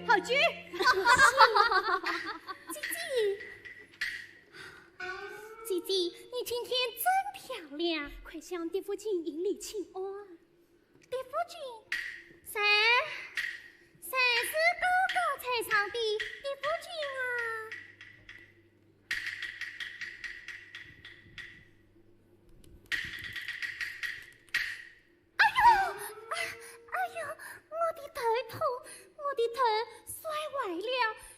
好剧，姐姐，你今天真漂亮，快向爹父亲迎礼请安。爹父亲，谁是高高在上的爹父亲啊？我的头痛，我的头摔坏了，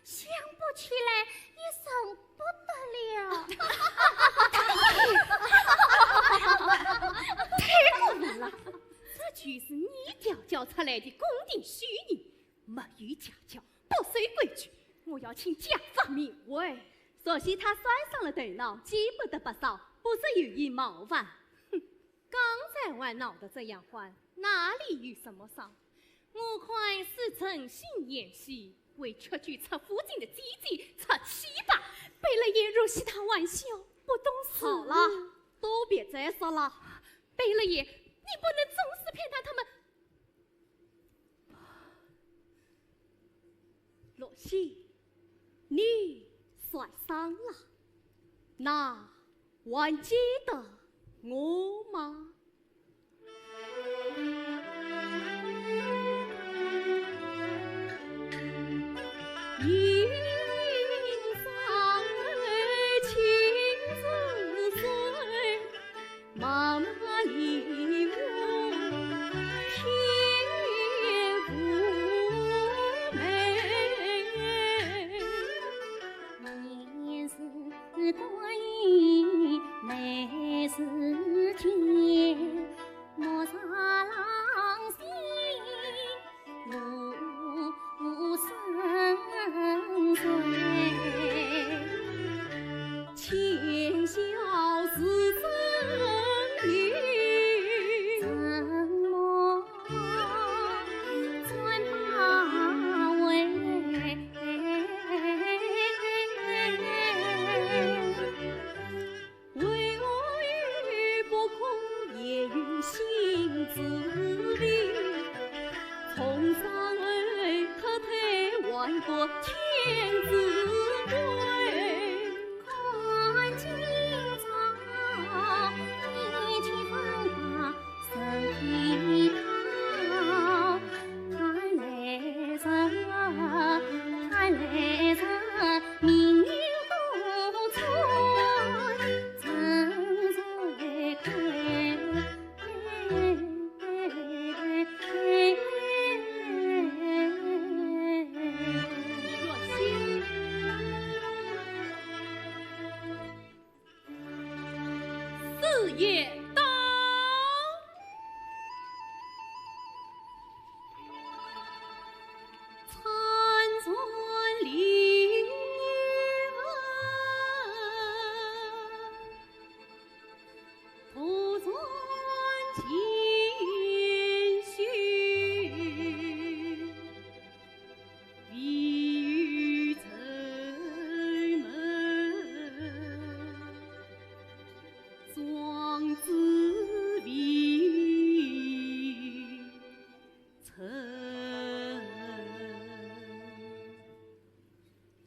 想不起来，也省不得了。太过分了！这就是你调教出来的宫廷虚人，没有家教，不守规矩。我要请家法免位。所幸他摔伤了头脑，记不得不少，不是有意冒犯。哼，刚才还闹得这样欢，哪里有什么伤？我看是诚心演戏，为出去出附近的姐姐出气吧。贝勒爷若戏他玩笑，不懂事。好了，都别再说了。贝勒爷，你不能总是偏袒他们。洛西，你摔伤了，那还记得我吗？子也到。参孙临文，徒孙谦虚，必于城门，庄子必成。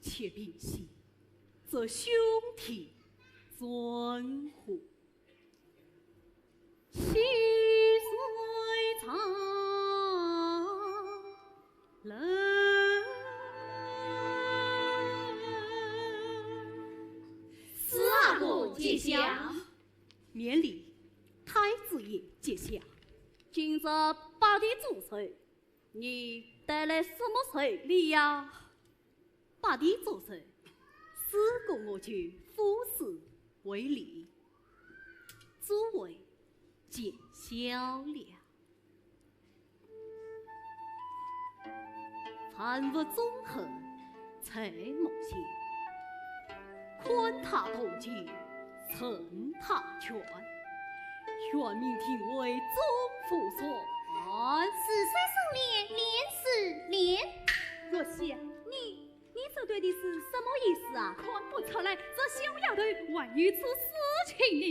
且并行，则兄弟尊乎？细水长流，四阿哥接下。免礼，太子爷接下。今日八地主岁，你带来什么岁礼呀？八地主岁，四个我去服侍为礼，诸位见笑了。参悟纵横，才梦想，宽塔同济，称塔权。愿明听为宗父所安。四岁生连，连四连。若曦，你这对的是什么意思啊？看不出来，这小丫头还有此事情呢。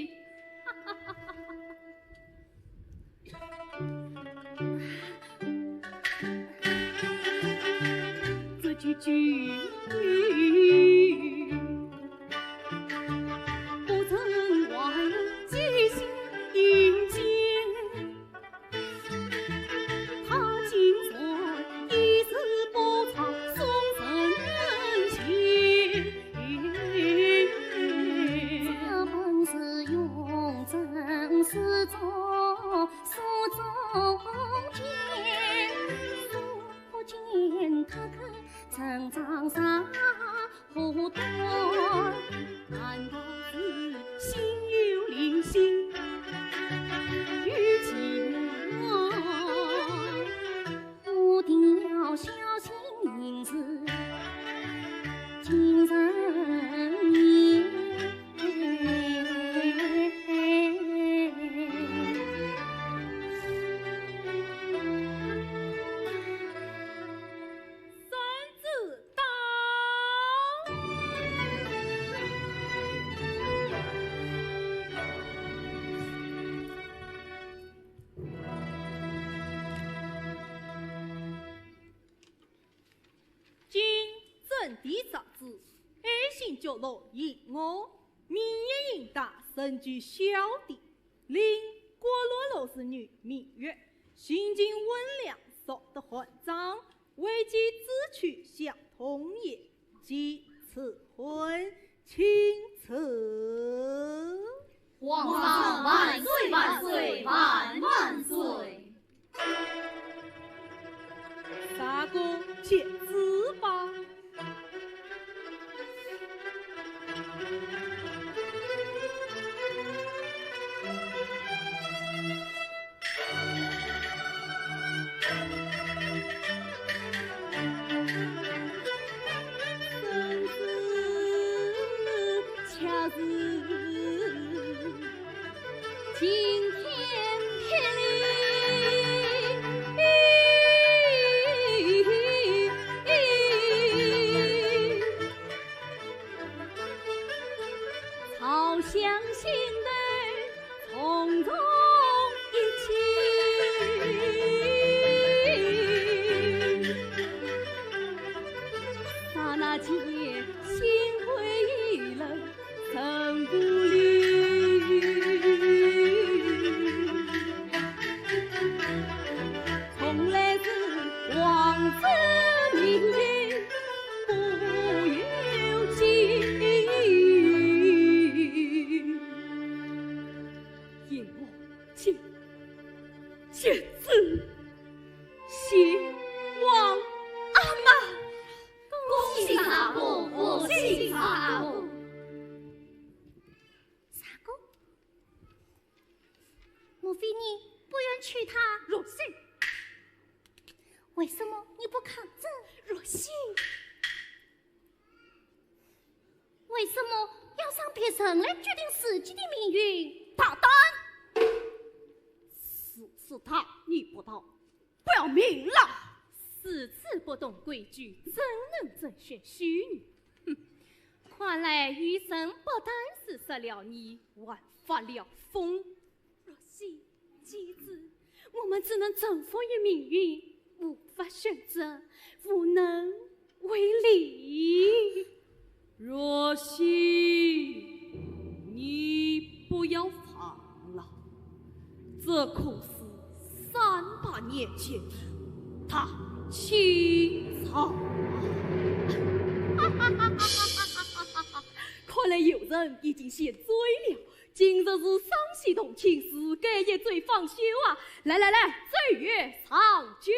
这句句不曾忘记心迎接，他今算一时不藏送人前。这本是用真是中书中间，书不见他可成长啥不断，难道是心有灵犀与寂寞？我定要小心行事，今人也。三字到。今正地长子，爱新角落迎我，明夜迎大身居小弟，令郭罗罗是女明月，心境温良，少得还章，为其自取相同也，即此婚请辞。皇上万岁万岁万万岁！大哥且辞吧。生死恰是今天天里。好相信的从容一起，刹那间心灰意冷，身不离。莫非你不愿娶她？若曦，为什么你不抗争？若曦，为什么要让别人来决定自己的命运？大胆！是他，你不懂，不要命了！私自不懂规矩，怎能争选虚女？哼！看来余生不但是失了你，还发了疯。若曦，妻子，我们只能臣服于命运，无法选择，无能为力。若曦，你不要放了，这可是300年前的他情操。看来有人已经先追了，今日是双喜同庆，是该也最放心啊！来，醉月上居。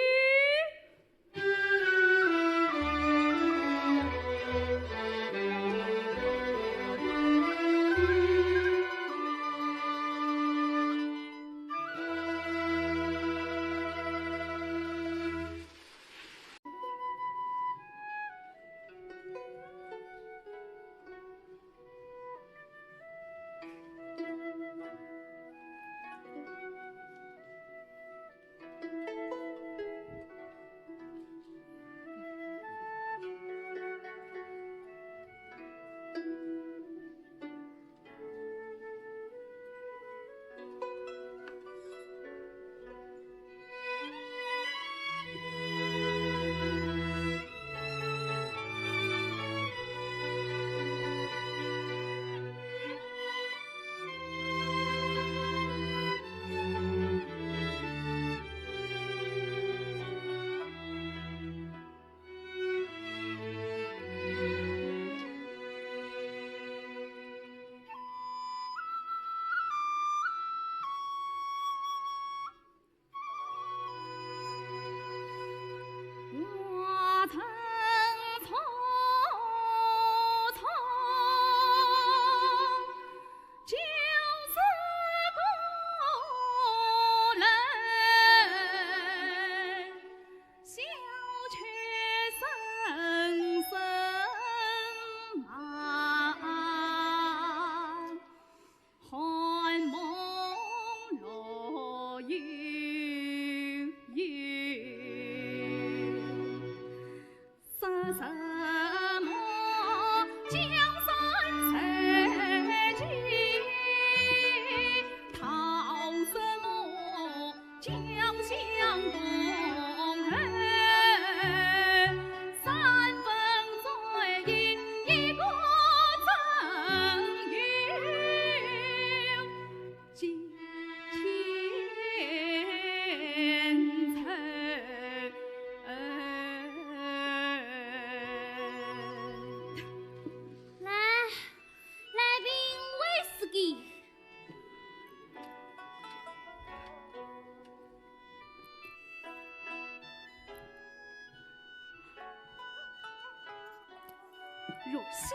若曦，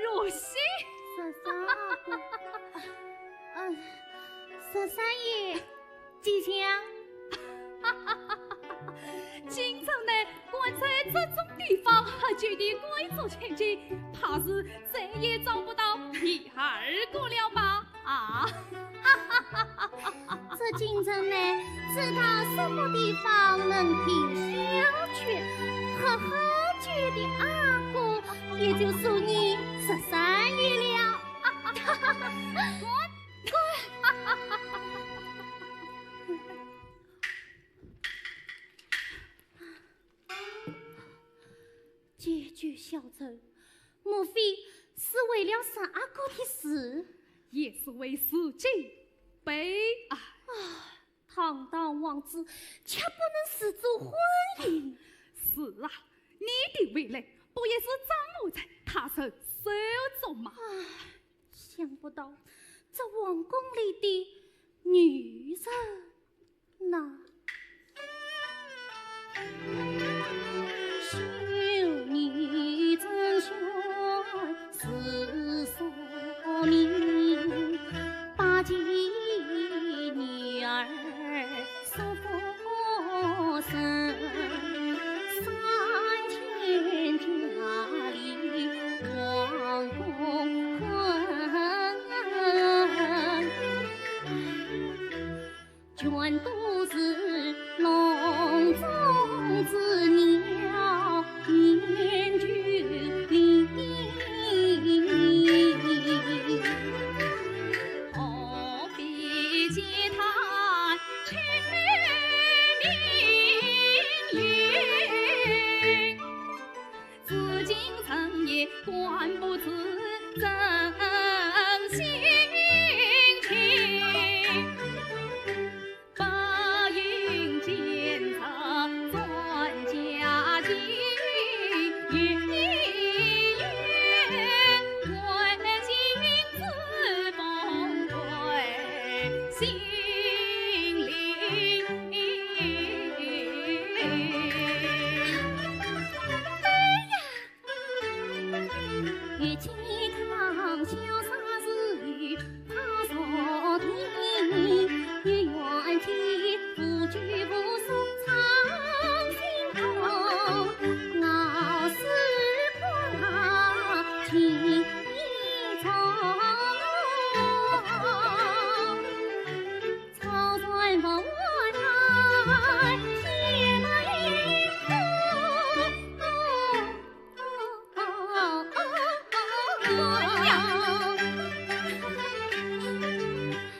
若曦，十三爷，吉祥。京城内关在这种地方决定贵族千金，怕是再也找不到第二个了吧？啊！这京城内，知道什么地方能听小曲和喝酒的阿哥，也就属你13爷了。结局小成，莫非是为了三阿哥的事？也是为自己悲哀啊！堂堂王子，却不能死住婚姻。是啊，你的未来不也是掌握在他身手中吗？想不到这王宫里的女人呐，求你真选是所你心灵。玉见堂潇洒时，他所听，月圆间不惧无数藏心头，傲视光情意重，草船风来天来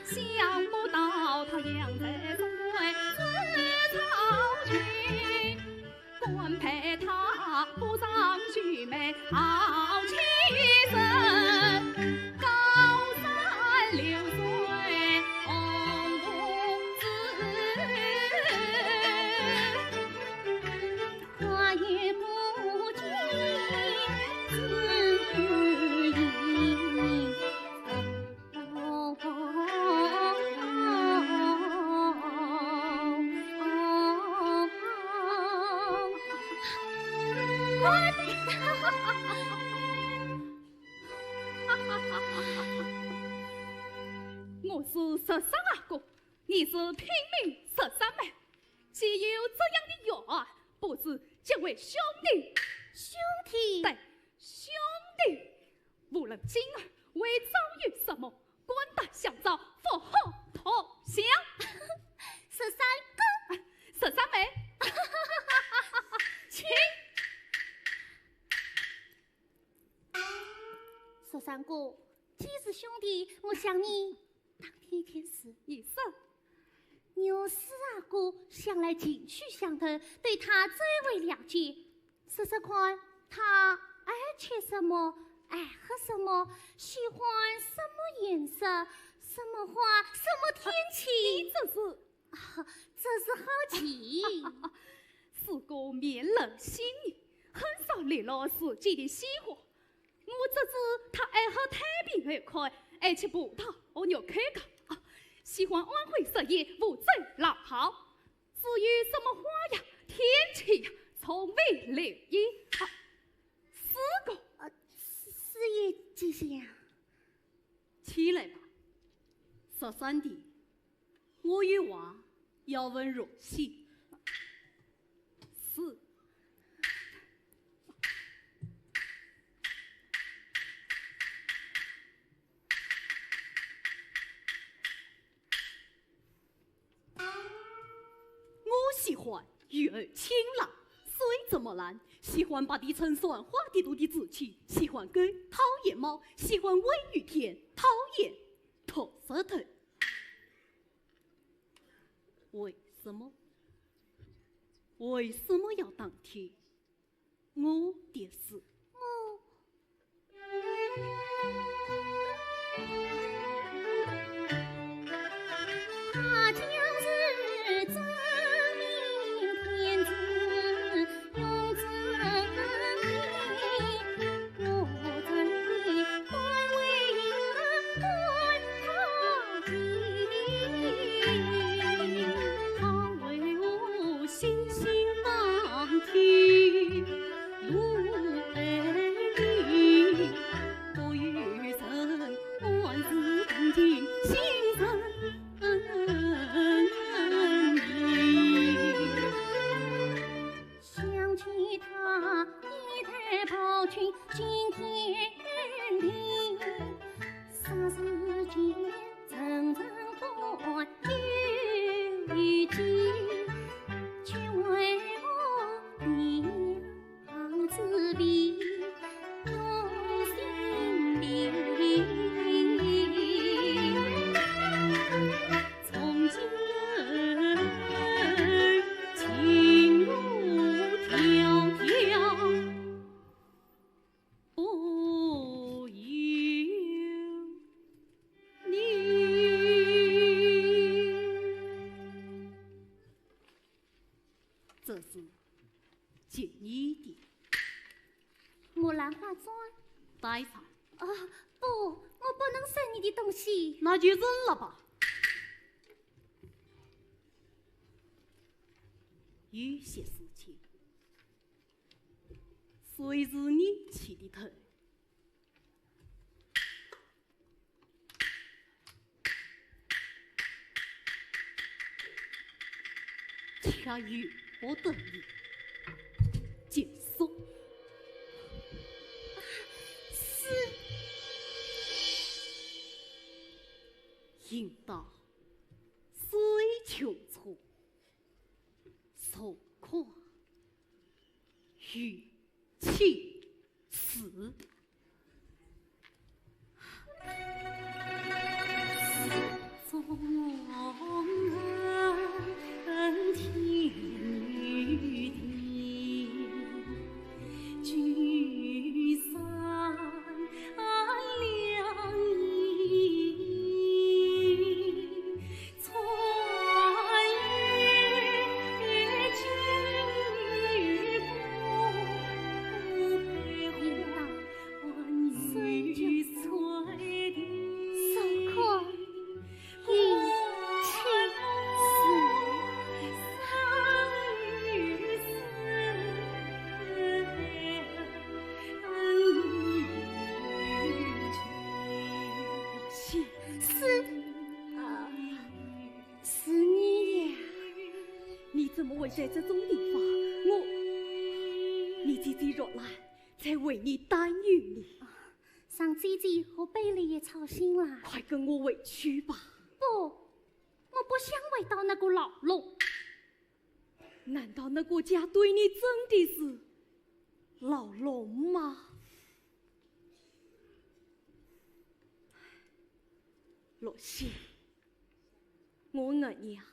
想不到他养在中国自草群，官配他不长须眉好气神，高山流水红不知，花月不尽自影。我是十三阿哥，你是平民十三妹，既有这样的缘，不知结为兄弟。兄弟，对，兄弟，无论今儿为遭遇什么，官大相照，佛后投降。十三哥，十三妹，请。十三哥，既是兄弟，我想你当天一件事。你说，牛四阿哥向来情趣相投，对他最为了解。说说看，他爱吃什么，爱喝什么，喜欢什么颜色，什么花，什么天气？这是好奇。四哥面冷心软，很少联络自己的喜欢。我只知他爱喝太平二块，爱吃葡萄和肉开糕，喜欢晚会设宴，无罪老好。至于什么花呀、天气呀，从未留意。四哥，四爷姐姐呀，起来吧，十三弟，我有话要问若曦。是。我喜欢月儿清朗，水这么蓝，喜欢把地成酸花地多的自己，喜欢狗，讨厌猫，喜欢微雨天，讨厌脱舌头。为什么？为什么要当天？我的事。他就是真命天子，永贞命，我这里官为官他计，他为我心心望天，路爱你，多余生万事平静，心生。想起他一代暴君惊天地，霎时间层层关有一计，却为我娘子比用心里。从今情路迢迢，不由你。这是借你的木兰花砖。带上，不，我不能收你的东西。那就扔了吧。有些事情，随时你起的头。恰由不得已结束。是应当水穷处，所况与其死。纵然天与地，聚散两意，穿越君不配于翠地，手况与是你呀！你怎么会在这种地方？你姐姐若来，才为你担忧呢。让姐姐和贝利也操心了。快跟我回去吧。不，我不想回到那个牢笼。难道那个家对你真的是牢笼吗？洛西，我儿娘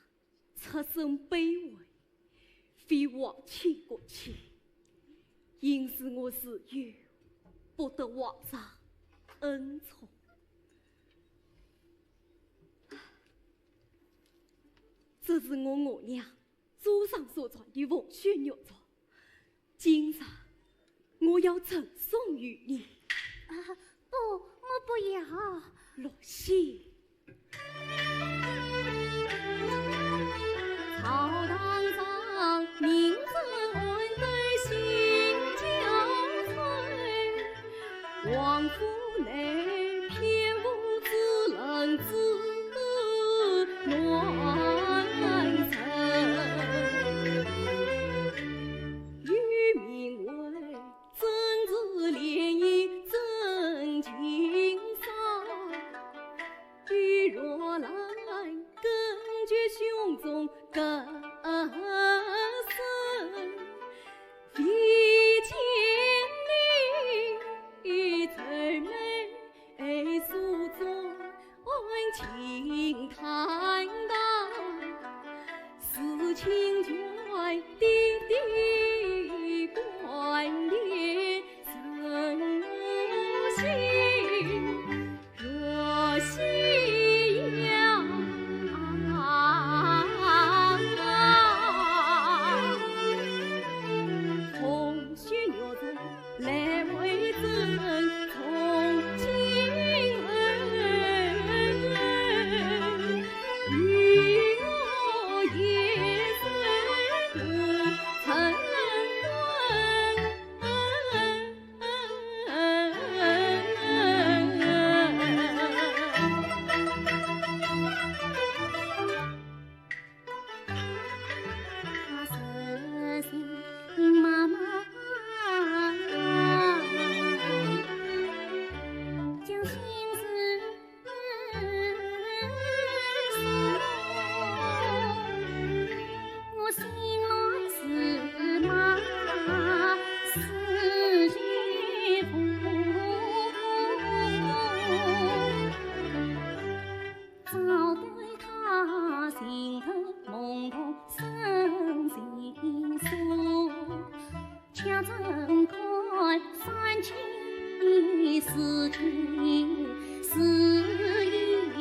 出身卑微，非忘记过去，因此我是有不得皇上恩宠。这是我额娘祖上所传的凤血玉镯，今日我要赠送于你。不，我不要。洛西，朝堂上名正恩对心交瘁，王府内偏无知人之乱臣，欲名为政治联姻真情伤，欲若来更觉胸中更深，比见你最美诉衷情坦荡，思情眷滴滴关联深心，若夕阳红血玉镯来为证，从今与我也曾成他是心妈妈，将心事说，我心内是妈，是媳妇，早对他心头懵懂生情愫，恰怎看三情四情是一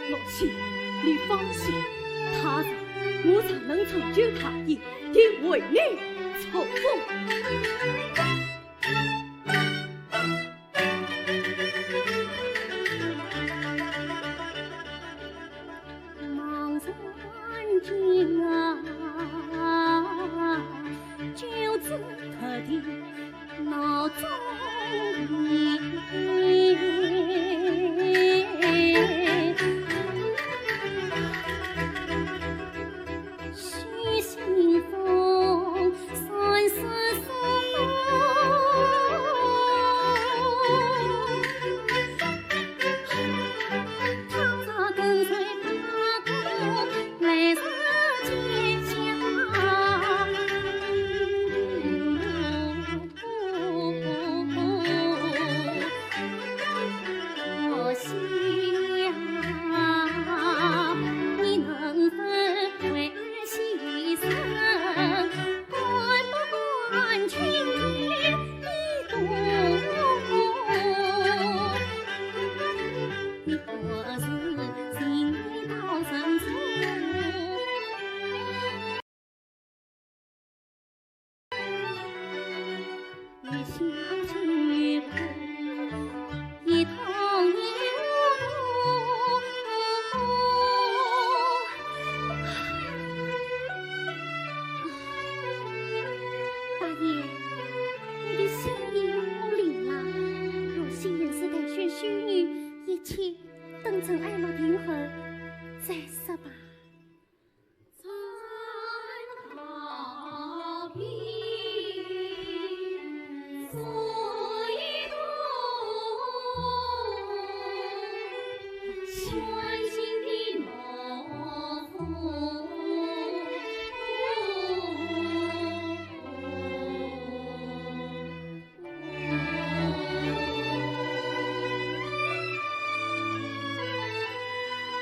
洛西，你放心，他日我常能成就他意，定为你筹谋。忙着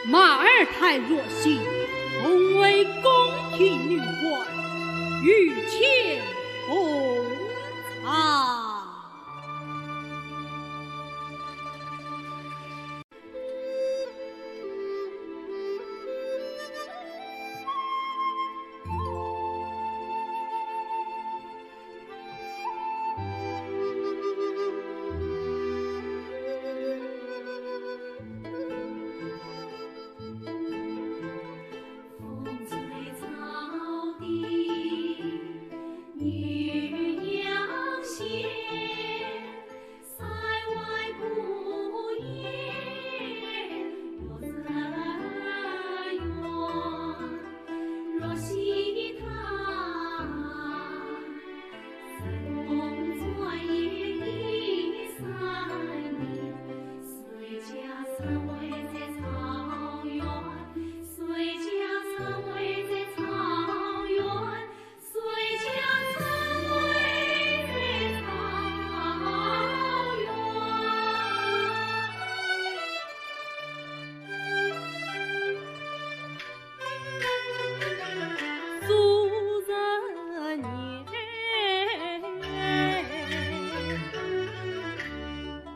马儿太若曦，同为宫廷女官，御前红茶。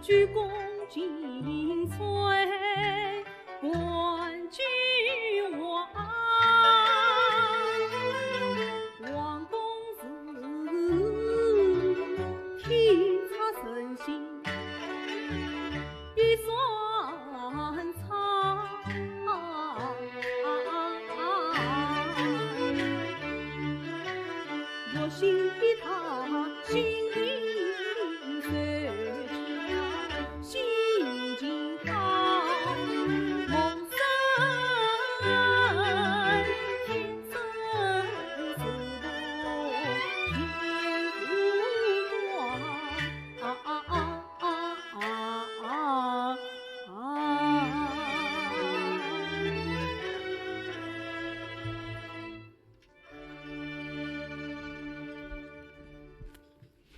鞠躬尽瘁，冠君王。王公子体察身心，一算苍。若惜他心灵碎。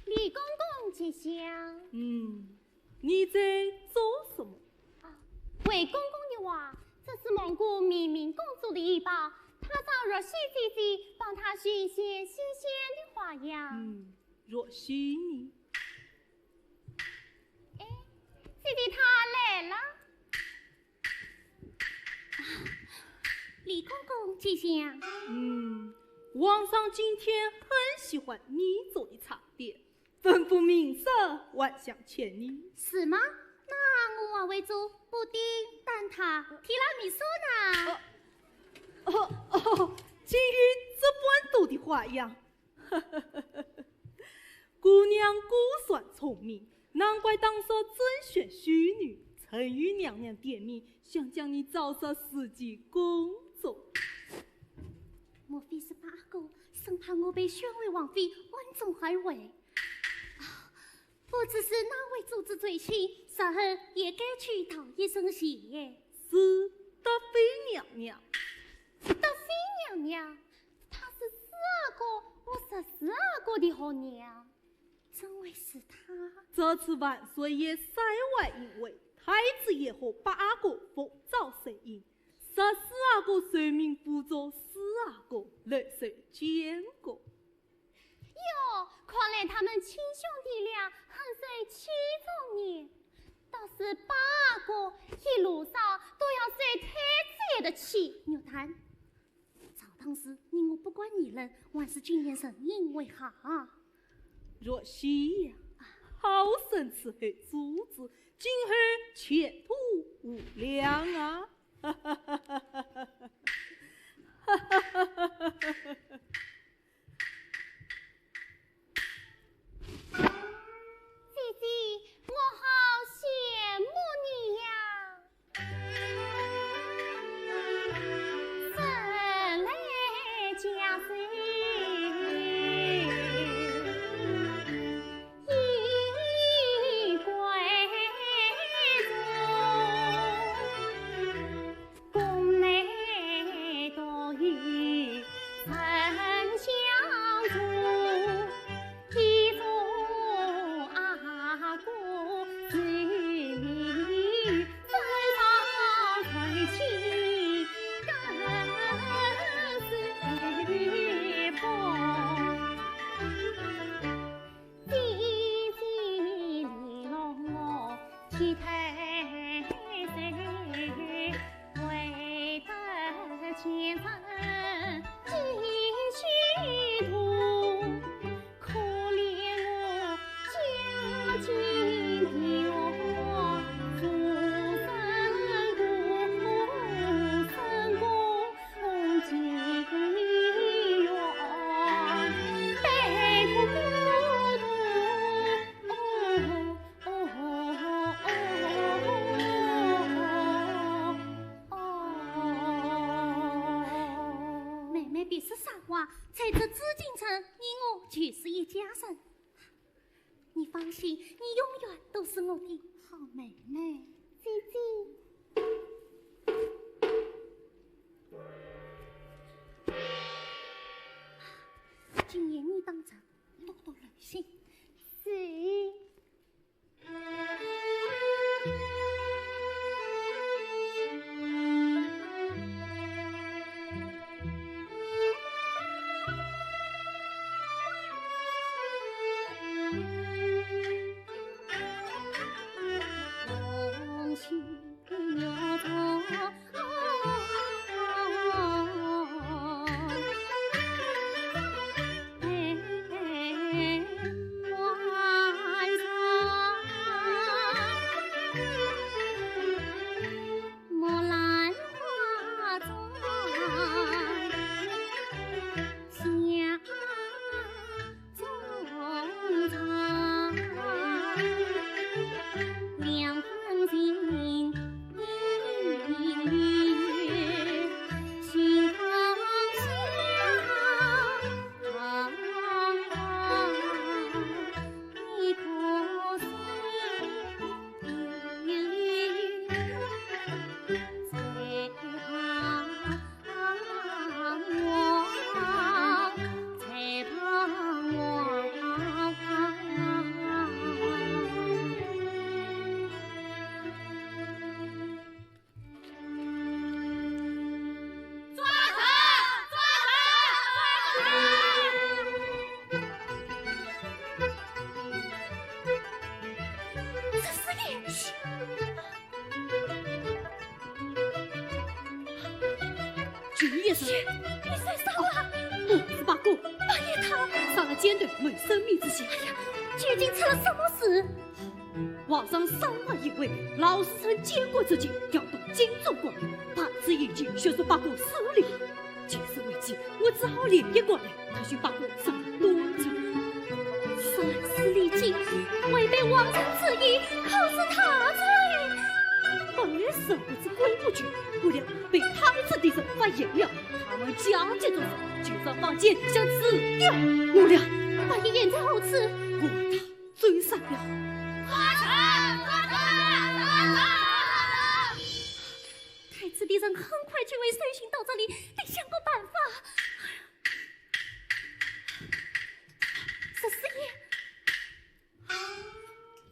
李公公吉祥。你在做什么？为公公的话，这是蒙古明明公主的医保，他找若曦姐姐帮他学一些新鲜的花样。若曦你，姐姐她来了。李公公吉祥。皇上今天很喜欢你做的茶点，吩咐明日晚香千里。是吗？那我为做布丁、蛋挞、提拉米苏呢？今日这般多的花样，姑娘估算聪明，难怪当初甄选虚女，曾与娘娘点名，想将你招入司机宫中。莫非是八哥，生怕我被选为王妃，万众害为。不知是哪位组织罪行，稍后也该去讨一声谢。是德妃娘娘。德妃娘娘，她是四阿哥，我14阿哥的好娘，怎会是她？这次万岁爷塞外因为太子爷和八阿哥奉诏随应，14阿哥随命辅佐4阿哥来受监国。哟，看来他们亲兄弟俩很是气中年，倒是八阿哥一路上都要受太子爷的气。牛丹，朝堂时你我不管你人，万事君言神因为好。若曦呀，好生伺候主子，今后前途无量啊！姐姐，我好羡慕你呀！生来家水，衣贵重，宫内多有。其太岁为得前程继续途，可怜我家境贫寒，出身苦，身共几远，悲苦孤独。妹妹别说傻话，在这紫禁城，你我就是一家人。你放心，你永远都是我的好妹妹。姐姐。今夜你当着多多留心。是。红旗摇着。军医生，你谁杀了？我是八哥，半夜他杀了奸队，没生命之险。哎呀，究竟出了什么事？皇上3万一位，老是趁监国之际调动精忠官员，太子已经宣说八哥死了。借势为急，我只好连夜过来，探寻八哥上了多久。三思离境，违背皇上旨意，可是他罪。本来神不知鬼不觉，不料被太子敌人发现了，他们加紧着手，就上坊间想吃掉我俩。万一言在后此，我他追上了。太子敌人很快就会随行到这里，得想个办法。十四爷，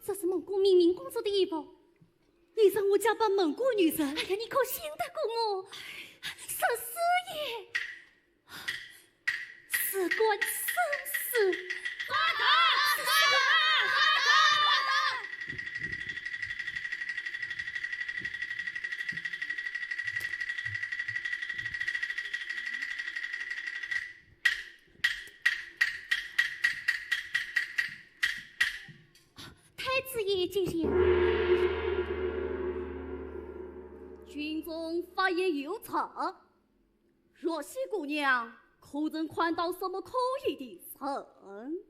这是蒙古明明公主的衣服。你让我假扮蒙古女人？哎呀，你可信得过我？十四爷，事关生死。太子爷见见。军中发言有错，若曦姑娘可曾看到什么可疑的人？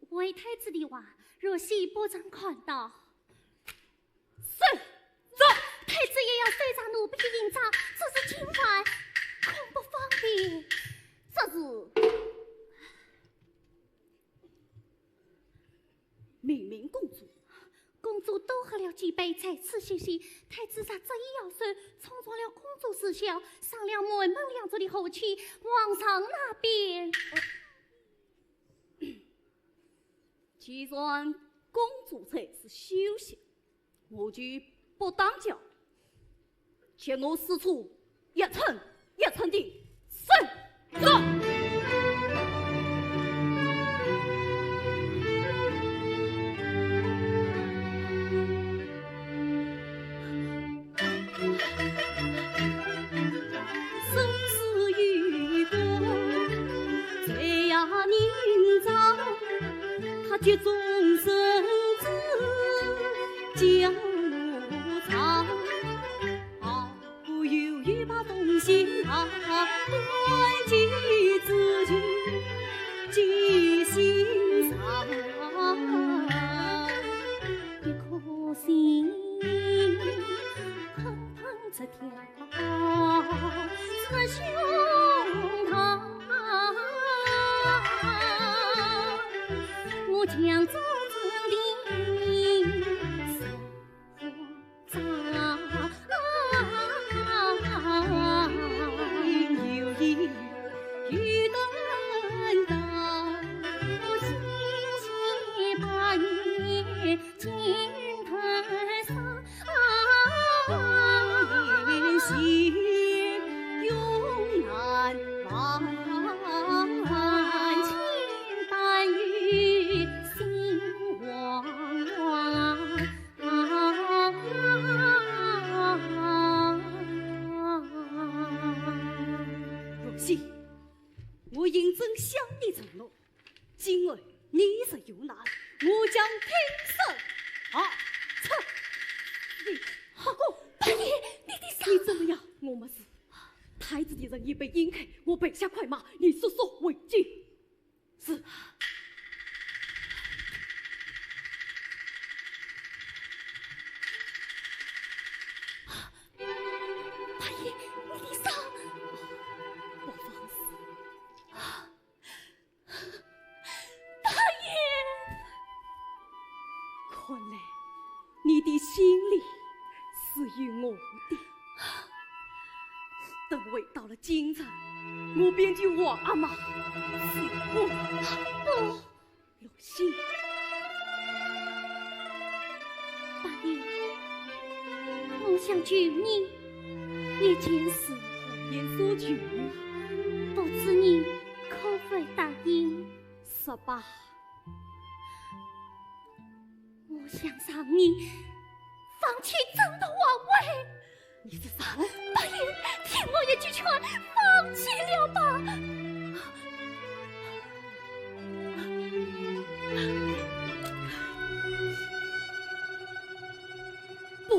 为太子的话，若曦不曾看到。是，走。太子爷要随着奴婢营帐，这是侵犯，恐不方便。这是明明公主。公主多喝了几杯才此休息，太子杀这一要事，冲撞了公主思想，伤了门两族的和气。皇上那边，既然公主才是休息，我就不当教，且我使出一寸的胜走。江草，不有一把东西啊，端起自己记心上，一颗心砰砰直跳在胸膛，我将走我认真向你承诺，今儿你是有难，我将挺身而出。大爷，你的伤，你怎么样？我没事。太子的人已被引开，我备下快马，你速速回京。是。大爷，你的伤，我放肆。大爷，看来你的心里是有我的。等回到了京城，我便就王阿妈死我不，陆心。大爷，我想救你一件事，言所求，不知你可否答应？18，我想让你放弃整个王位。你是啥人？大爷，听我一句劝，放弃了吧。不，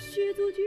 薛祖君。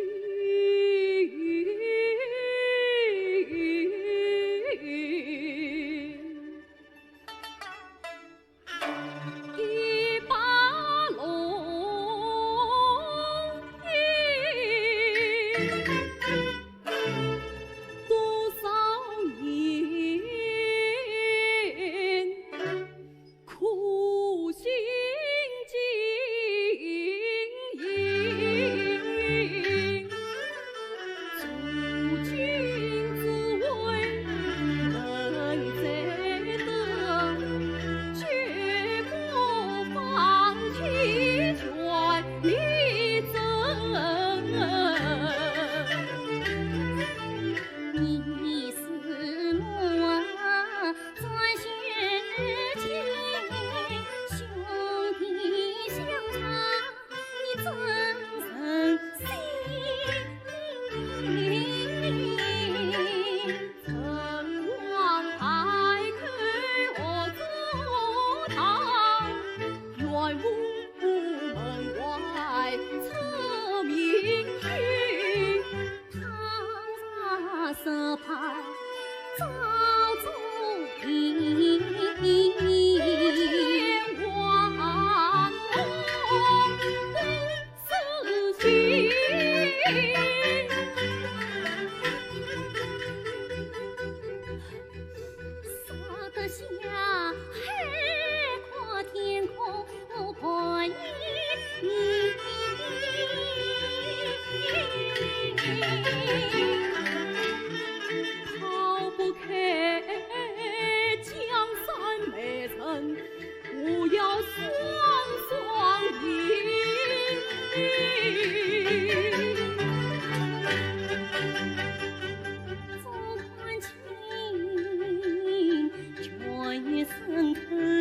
深刻。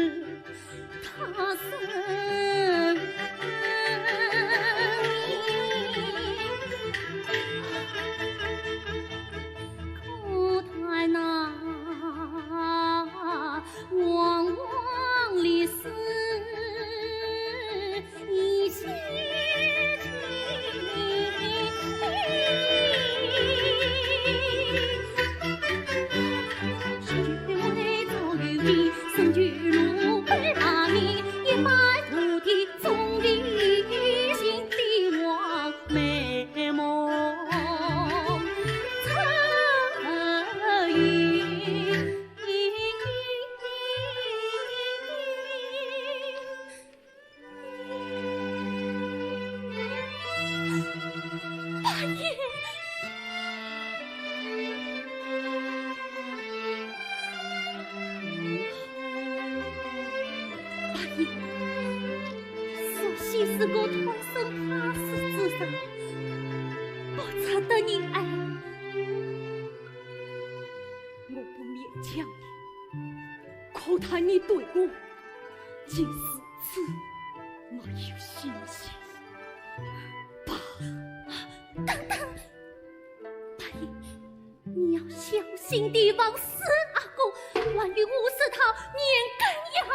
今身居路北大名，一败涂地总理心里望美梦成云。八爷，所系是个同生怕死之人，不值得你爱。我不勉强你，可叹你对我竟如此没有信心。等等，八爷，你要小心地往死阿哥万于无视他年羹也好。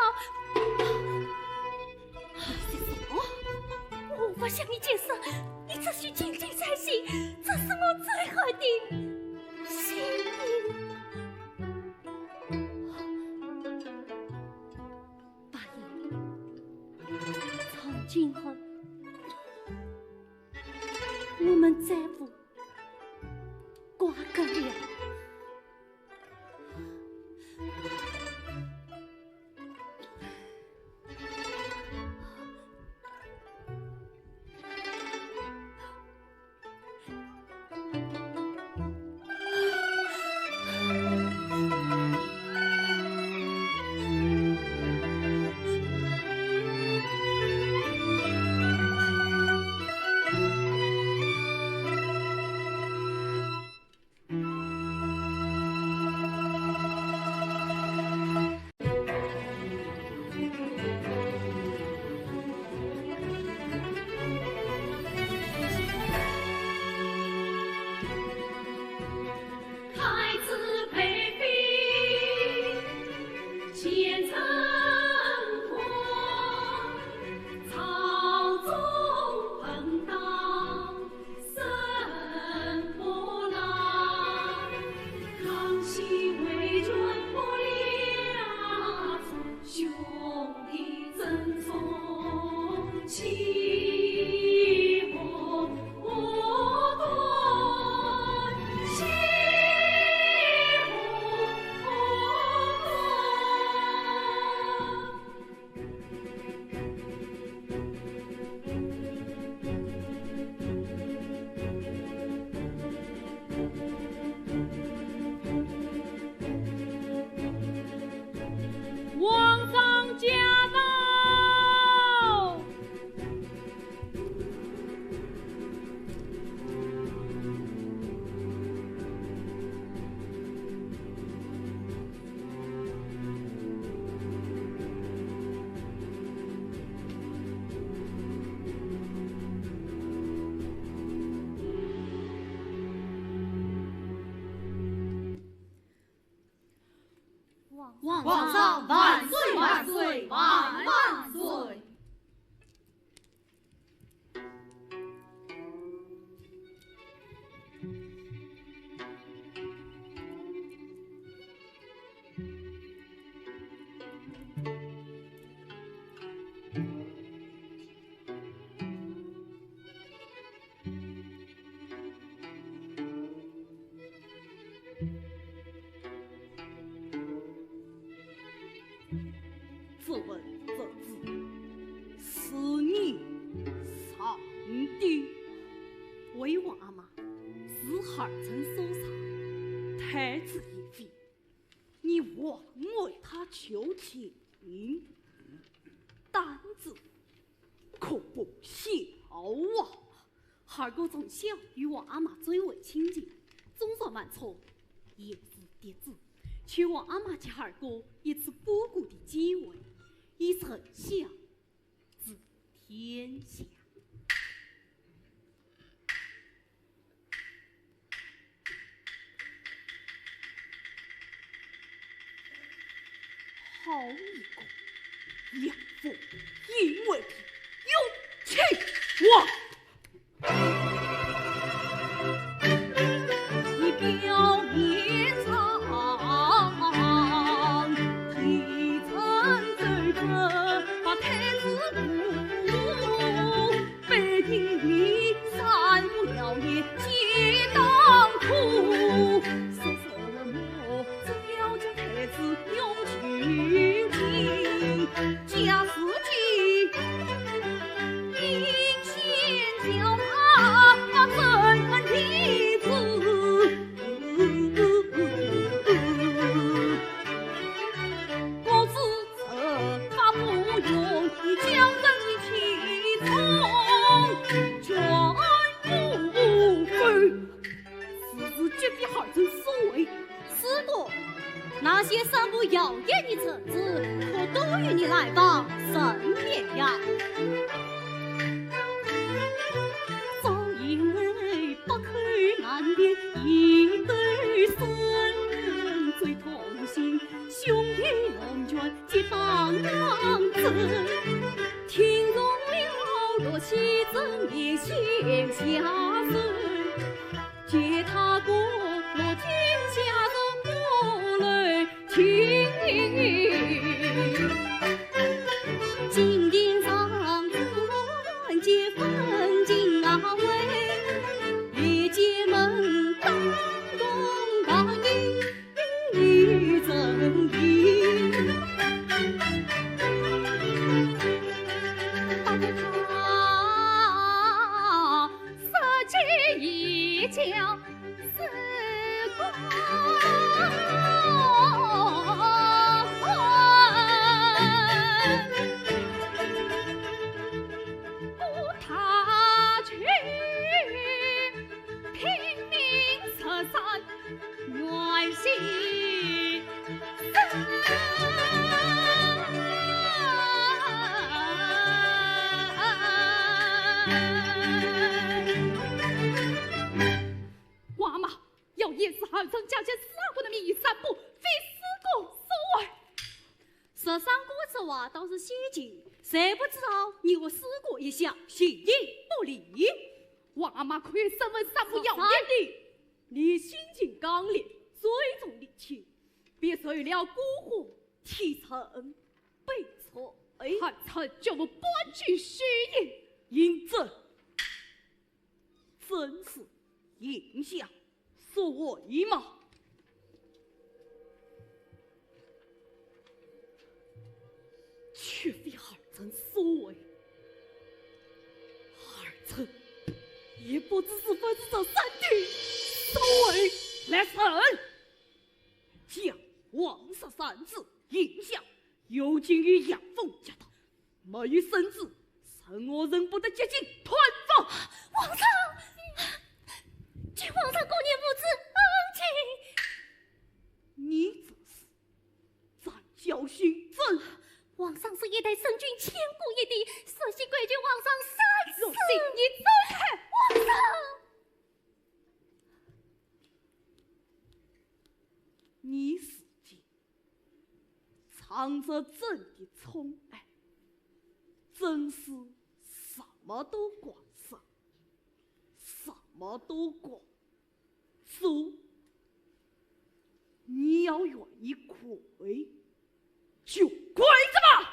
是什么？我无法向你解释，你只需静静才行。这是我最后的心意。八爷，从今后我们再不瓜葛了。皇上万岁万岁万万岁！自问自知，是你上帝为王阿妈是二层搜查，太子一vị，你枉为他求情，胆子可不小啊！二哥从小与王阿妈最为亲近，总算犯错也是跌子，却王阿妈家二哥一次不顾的机会，以丞相治天下。好一个两父因为的有情王！你表面上永去灵，假自己阴险叫他怎弟子，我自责他不用将人体从全无分，此事绝非孩子所为。是的，那些三不耀眼的臣子，可都与你来往甚绵呀。早因为不可难辨一对生最同心，兄弟龙卷结当郎子，听中了若西正也先下水，借他过落天下的我来听。金殿上官皆分金阿位，列街门当中大义与正义，把他设计一条死他去拼命射杀原心王妈要掩饰汉城将前4国的名义散布，非4国所为。13国之话倒是稀奇，谁不知道你我4国一向形影不离。王妈可以审问三不耀眼的，你心情刚烈，最重力气，别受了蛊惑，提成被错，汉城就不搬去虚应，因这真是影响所为嘛。却非二臣所为，二臣也不知是非是这三弟所为。来审，将王氏三子影响幽禁于阳凤家道，没有生子，审我仍不得接近团房。皇上，请皇上顾念不知，你这是在教训朕。皇上是一代圣君，千古一帝，社稷规矩，皇上三思。若信你走开，皇上，你死尽藏着朕的宠爱，真是什么都管上，什么都管。说你要愿意跪，就跪着吧。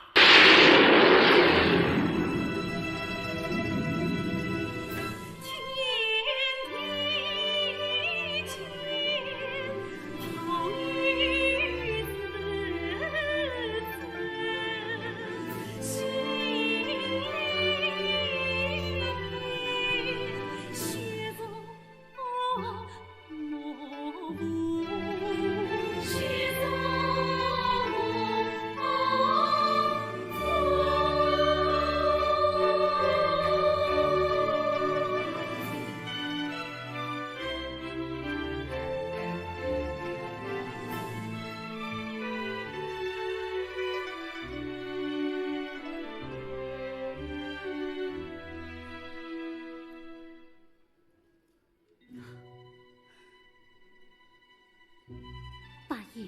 大爷，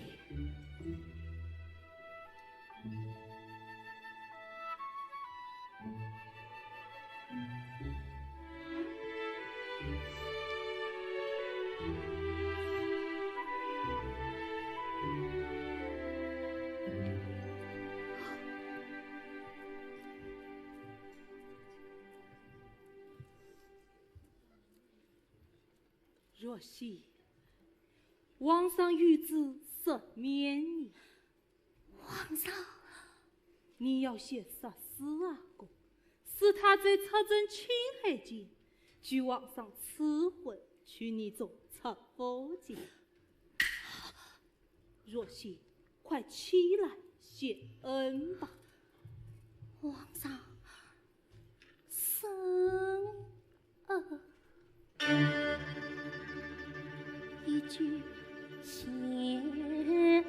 若曦，皇上谕旨赦免你。你要先杀死阿公，使他在出征青海前，据皇上赐婚，娶你做侧夫家。若曦，快起来谢恩吧。皇上，生儿一句谢恩，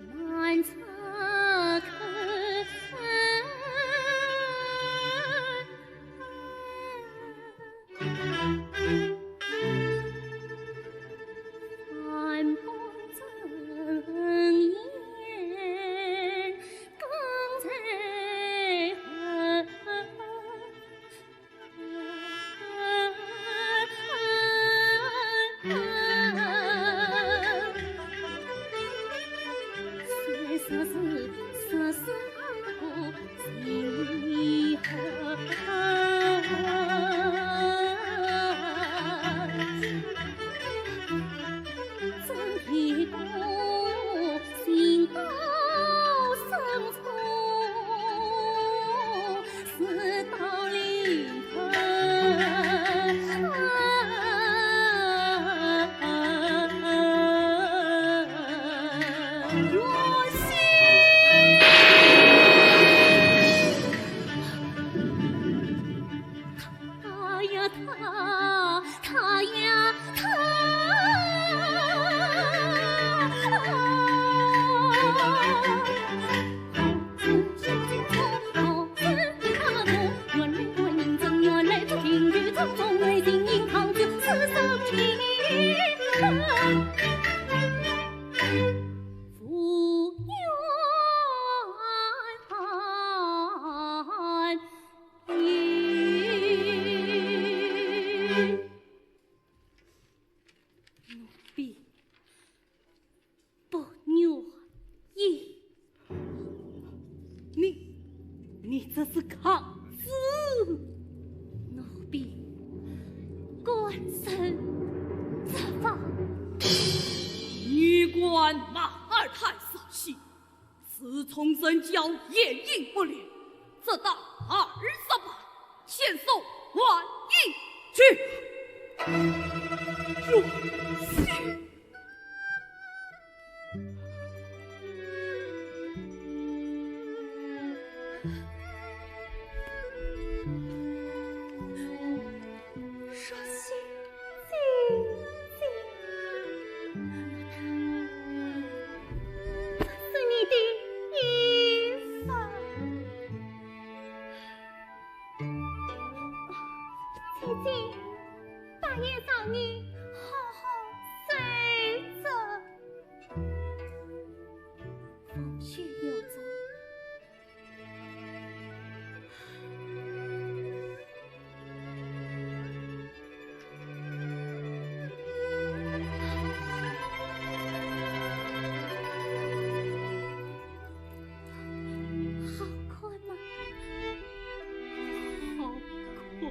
难测看不睁眼，刚才是阿哥心恨，真天公心高深处，事到临头。他呀你这是抗旨！奴婢官身责罚。女官马二太扫兴，自从神教夜应不了，这当28，先送万应去。若曦。大爷让你好好睡着，风雪有踪。好困吗？好困。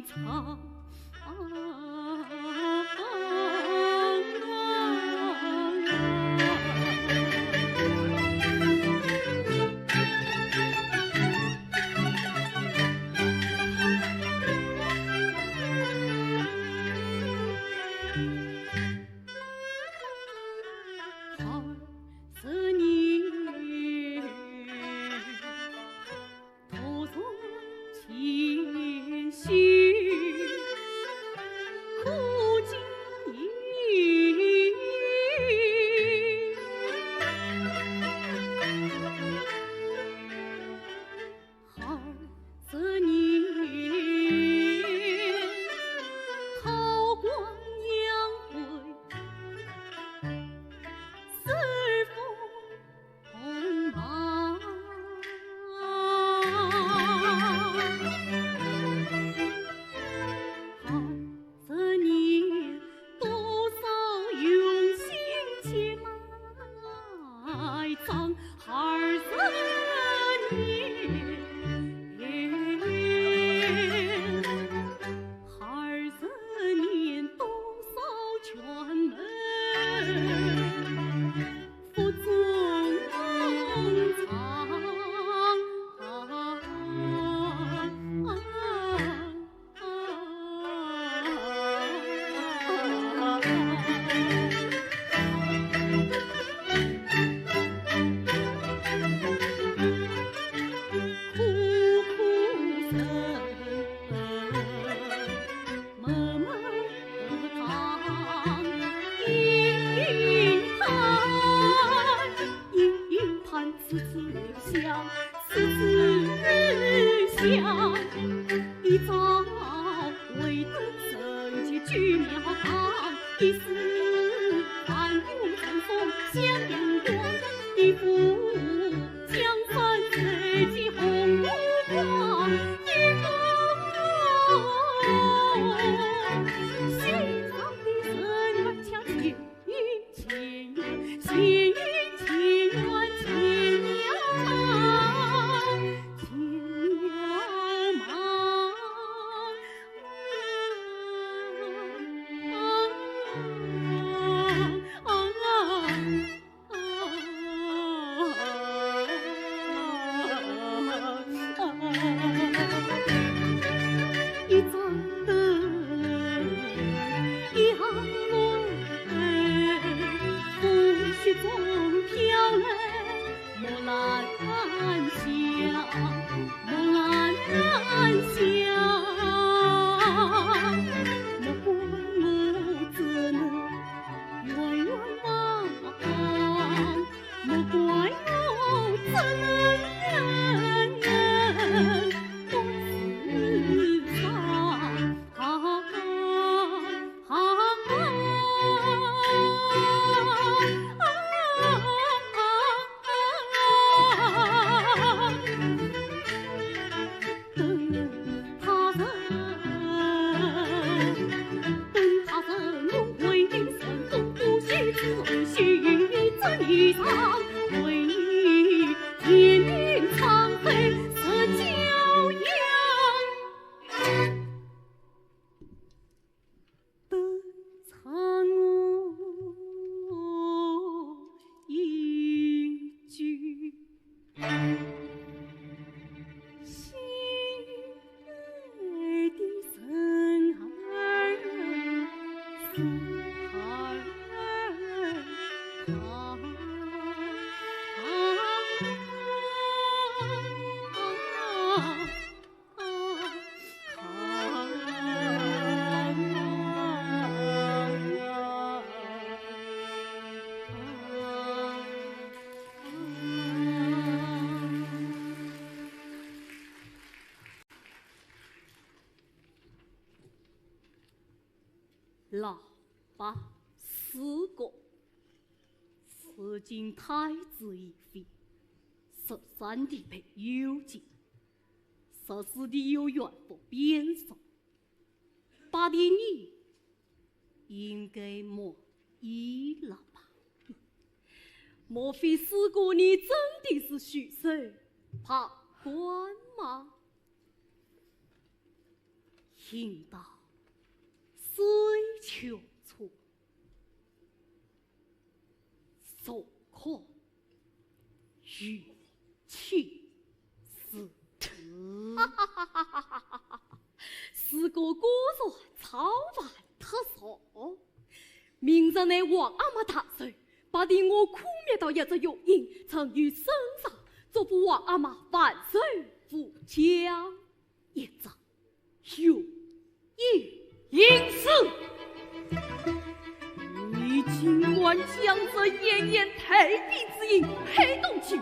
长。喇叭4个，此经太子一飞，13的配有劲，14的有缘不变送，8的你应该满意了吧？莫非4个你真的是虚手怕官吗？听到水秋处，所可与其死特。是个古说超凡特殊，明日的王阿妈大岁，把的我苦灭到一只药引，曾于身上做不王阿妈万岁扶将一张有意因此，你尽管将这奄奄退避之音黑动去，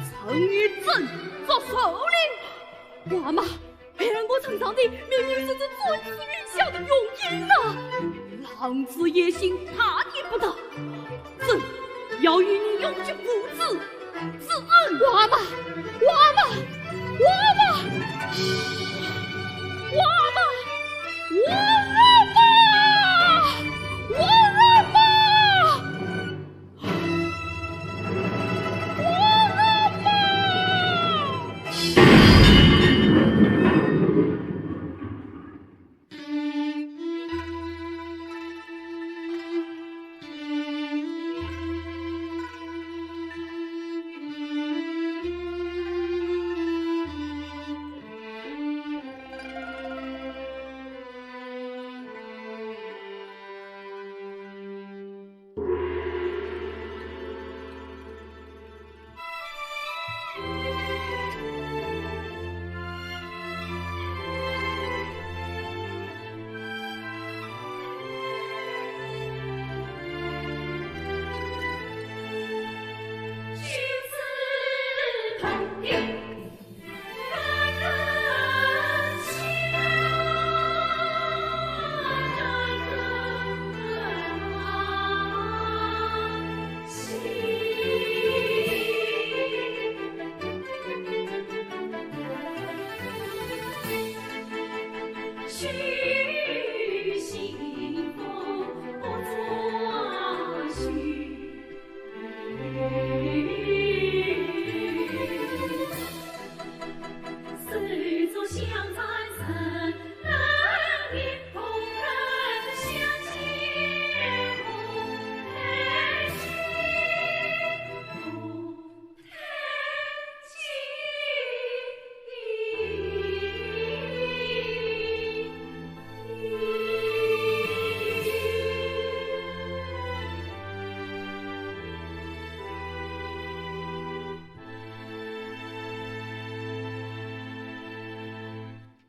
曾与朕做首领。王阿妈，骗我呈上的明明是这尊子云霄的用意啊！狼子野心，他也不得。朕要与你永绝父子之恩。王阿妈，王阿妈，王阿妈，王阿妈，王阿妈，王阿妈，王阿妈。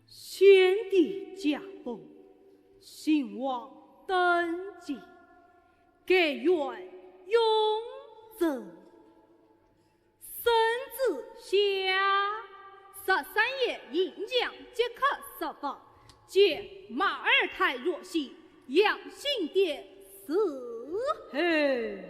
先帝驾崩，兴亡登基，给愿永贞。生子下13夜迎将即刻设法，借马尔泰若息，养性殿死后。天。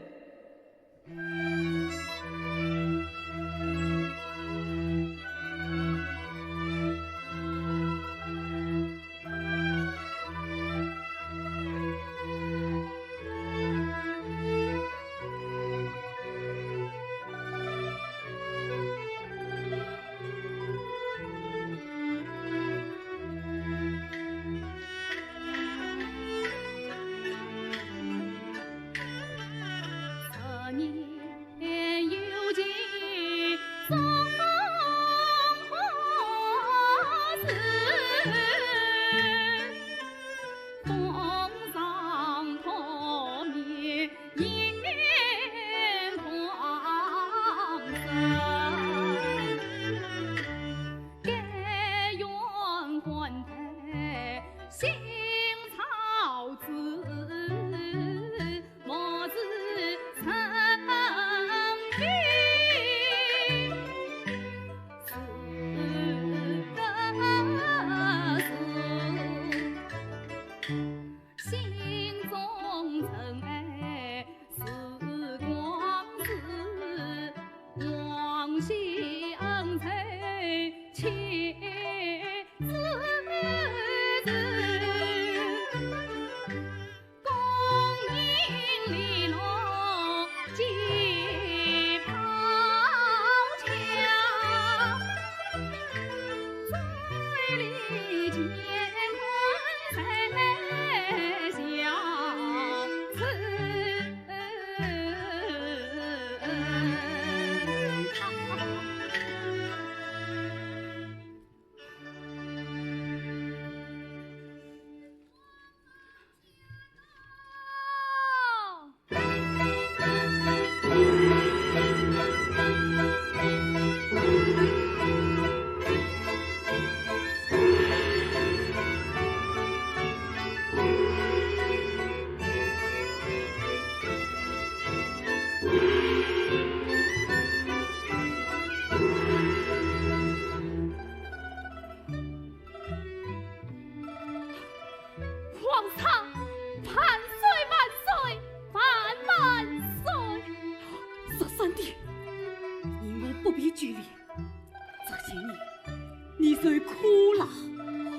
苦了。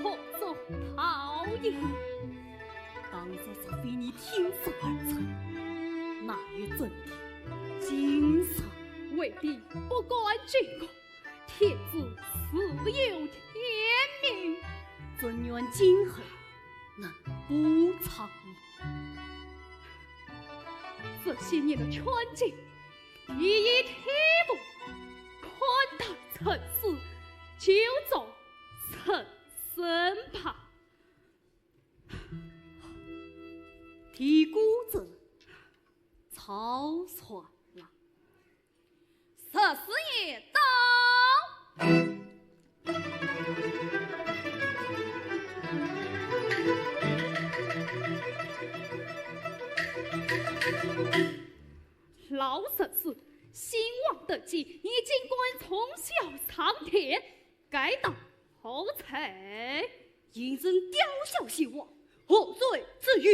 何总讨厌，当日是非你挺身而出，难于真的精神。为弟不管这个，天子自有天命。怎愿今后能补偿你？这些年的劝诫，一一体悟，宽待臣死，就走臣身旁。提姑子草船了。十四爷到。老神是兴旺得吉，你尽管从小上天，该当后才。引人雕像兴旺，何罪之有？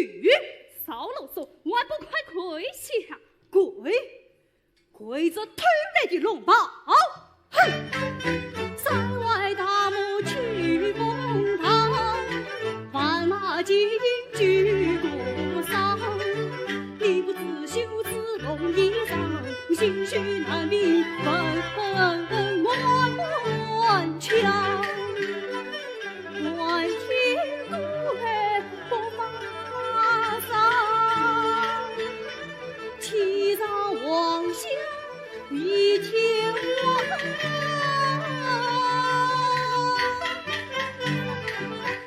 少啰嗦，还不快跪下！跪着偷来的龙宝！哼！山外大漠去风涛，万马尽举国殇。你不知羞耻龙衣裳，心绪难明分万腔。万天归不发丧，欺上妄想比天王。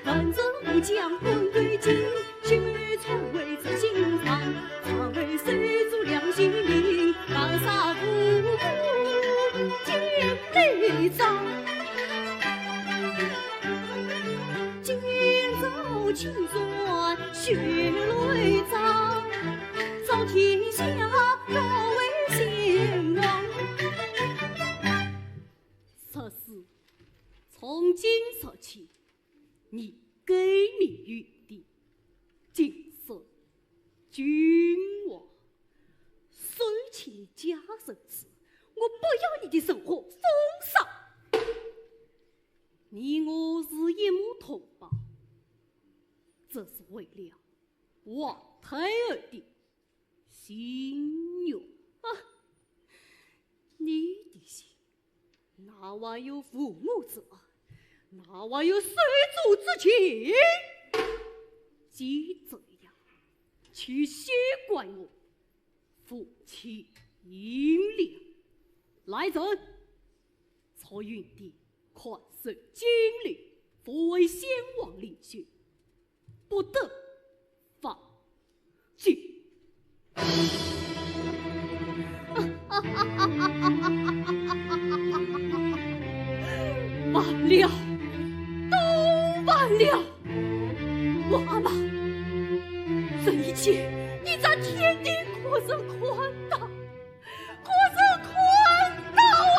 反正不讲混对劲，心与从未在心上，常为谁主良心命，当杀父母见内脏。今朝清算血泪脏，遭天下高为先王。这是从今说起，你给你余地，谨慎君王。虽请你加身子，我不要你的生活风骚。你我是一母同胞，这是为了王胎儿的心愿啊！你的心哪还有父母之爱，哪还有水族之情？既这样，去先怪我父亲阴凉。来人，曹云帝宽赦金陵，复为先王领袖，不得放弃。完了，都完了！娃娃，这一切你在天地可曾宽大？可曾宽大啊！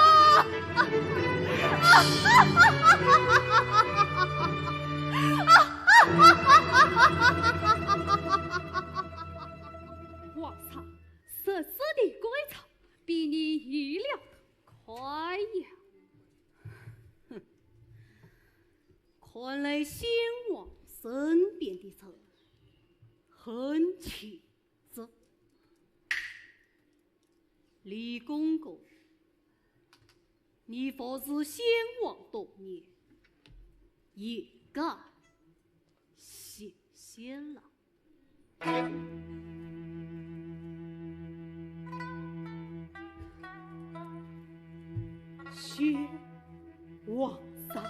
我操，这次的归程比你预料的快呀！哼，看来先王身边的人很气着。李公公，你服侍先王多年，也该谢谢了。先王上，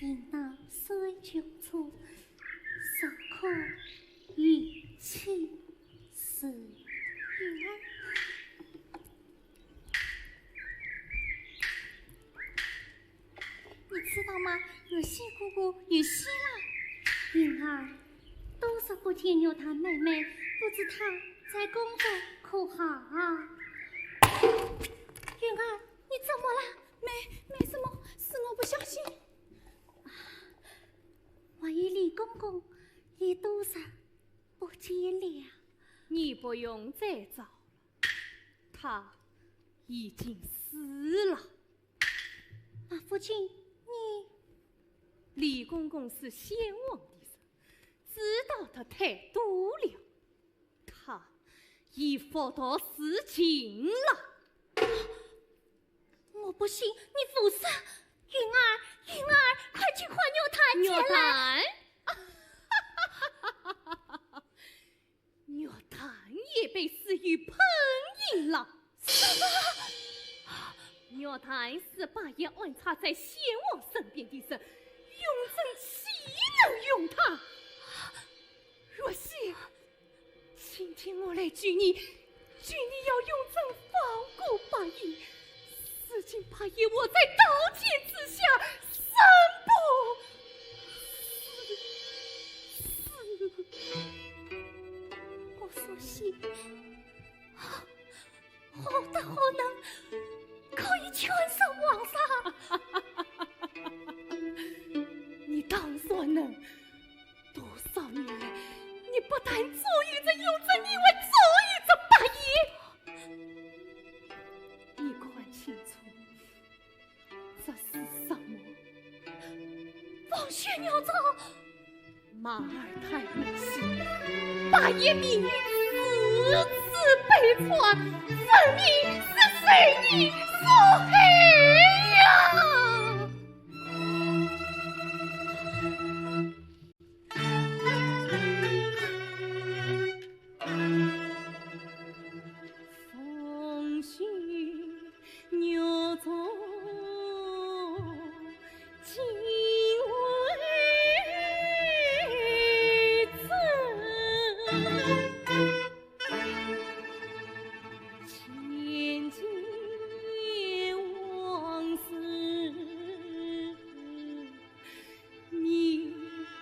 应当水穷处，实可与其死。云儿，你知道吗？有西姑姑，有西郎。云儿，多少不见有她妹妹，不知她在工作可好啊？云儿，你怎么了？没什么，是我不小心。万一李公公也多少不见了。你不用再找了，他已经死了。那父亲，你李公公是先王的人，知道的太多了，他已服到死刑了。我不信你服杀。云儿，快去唤牛太牛前来。坛，牛坛也被死于彭营了。什么？牛坛是把爷安插在先王身边的人，雍正岂能用他？若是，今天我来拘你要雍正放过八爷，事情怕爷我在刀剑之下生不死。我所信，好的好能，可以全身皇上。你当所能？多少年来，你不但左右着雍正，你还左右着八爷。你看清楚，这是什么？王血鸟照，马儿太入戏，八爷命运如此悲惨，分明是随你所害呀！风雪牛走今为真，千金往事铭心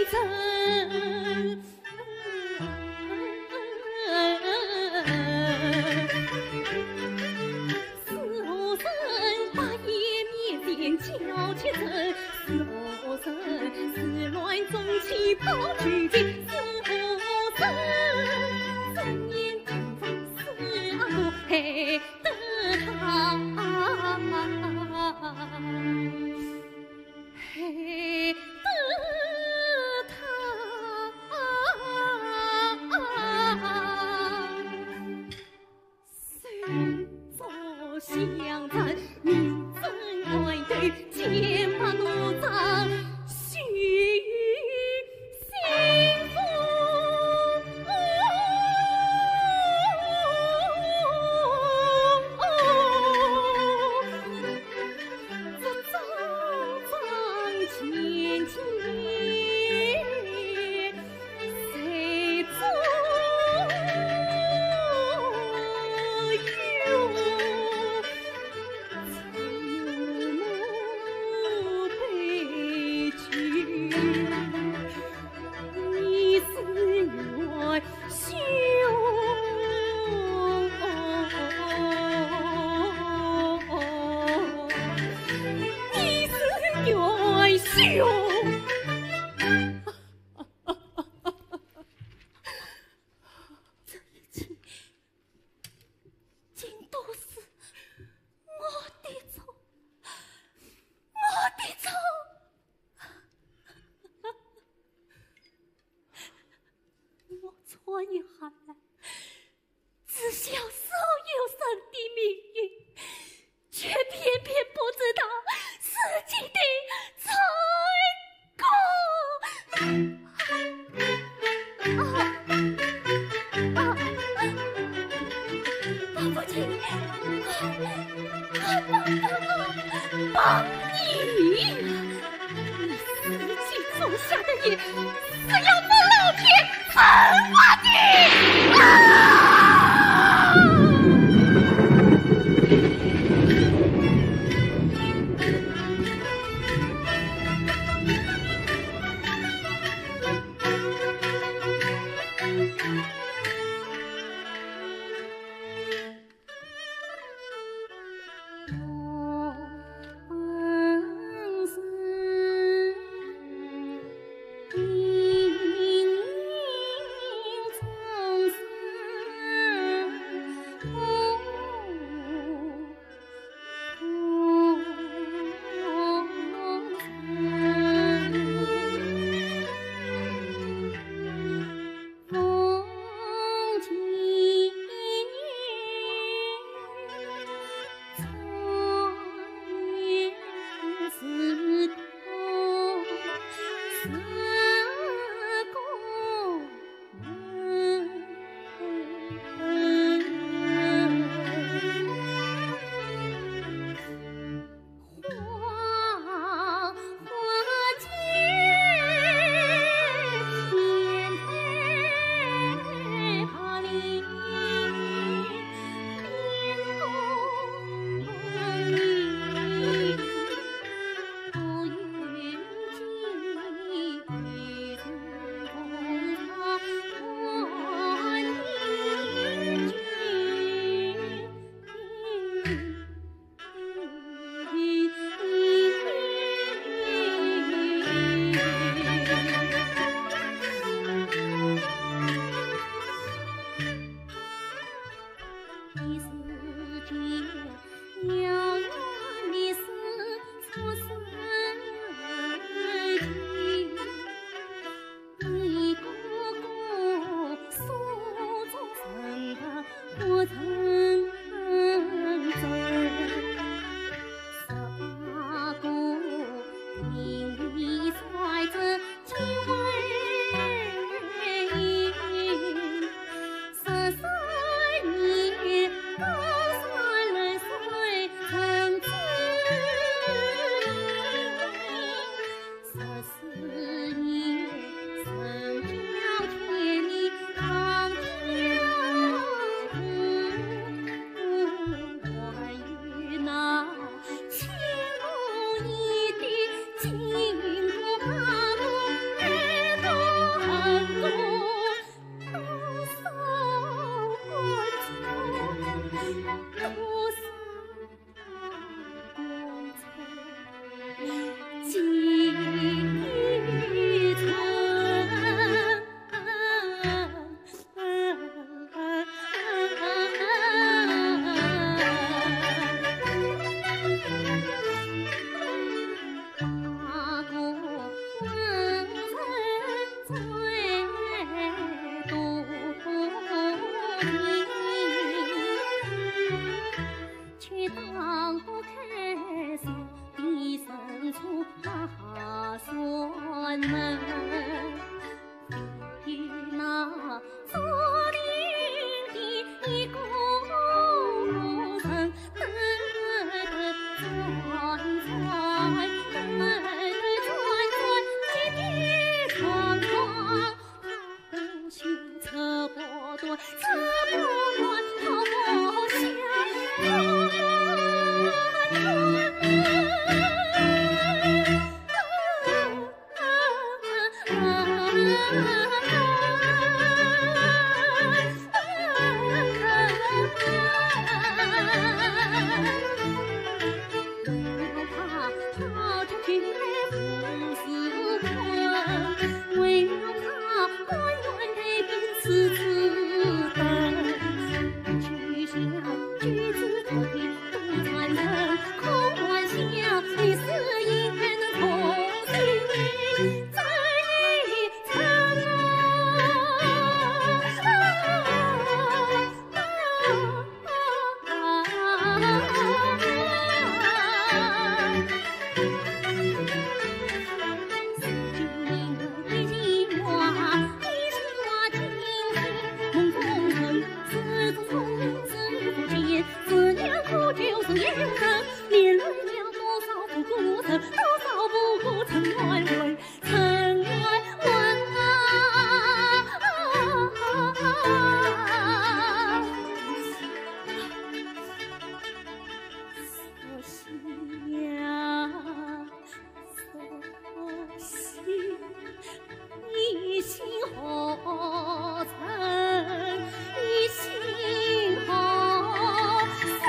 沉。死神把爷面前瞧起身，死神是乱中起跑去进，死神正言地方死阿哥害得他，害得他。谁做相残，你怎爱对剑把奴掌须幸福？这朝朝前前，谁做？我一下来，只想所有人的命运，却偏偏不知道自己的才干。父亲。帮你！你死气种下的业，是要我老天惩罚你！也有人，连累了多少不孤城，多少不孤城外为城外问所惜呀，所惜，一心何曾，一心何曾。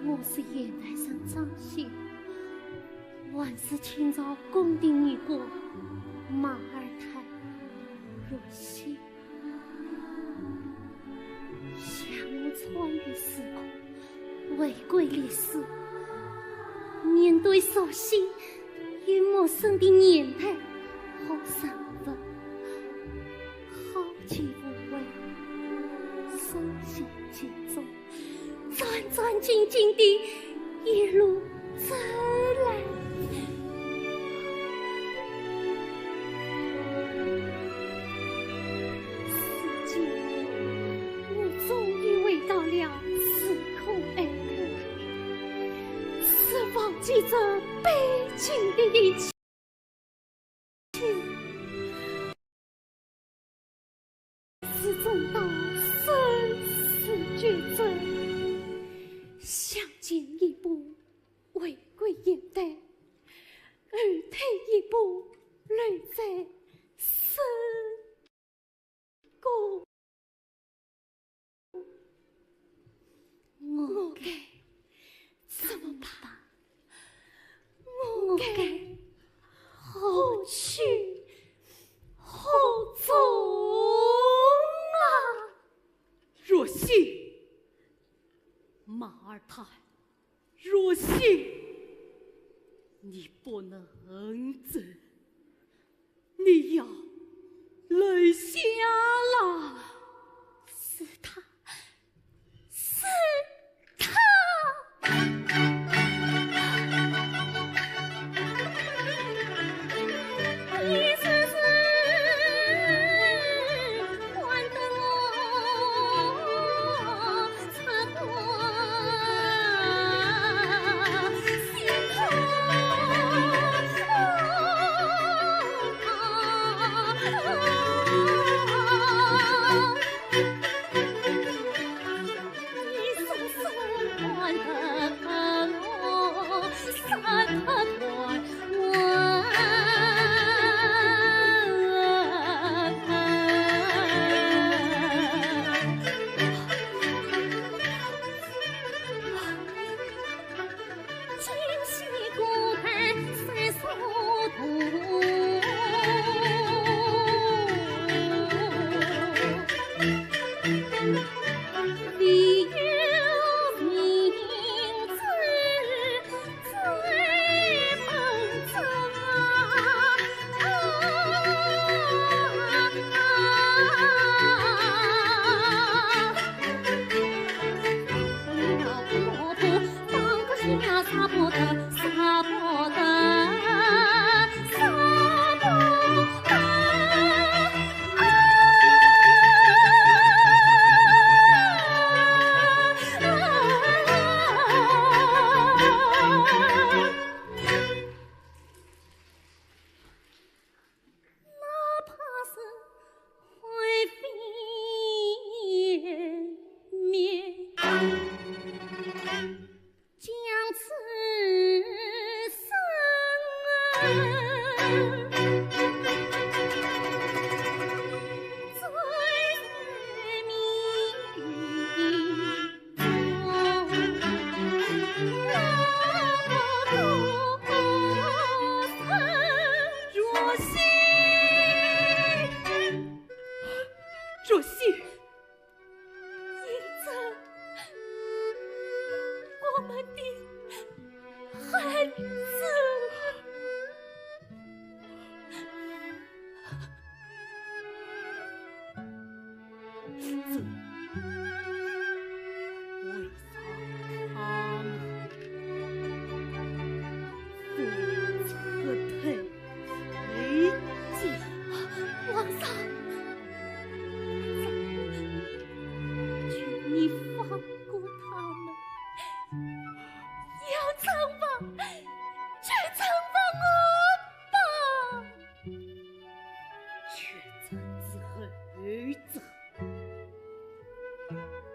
我是燕台上张信，万世清朝宫廷女过马尔泰若曦，向我穿越时空，为归烈士。面对熟悉与陌生的年代和身份，好奇无畏，身心集中，战战兢兢地一路走来。世界，我终于回到了时空恩人，是忘记这北京的一切。始终到生死抉择，向前一步回归现代，而退一步累在深谷。我该怎么办？我该何去何从啊？若曦，马尔泰，若曦，你不能走，你要留下来。是他，是他。你是还得我擦过心头。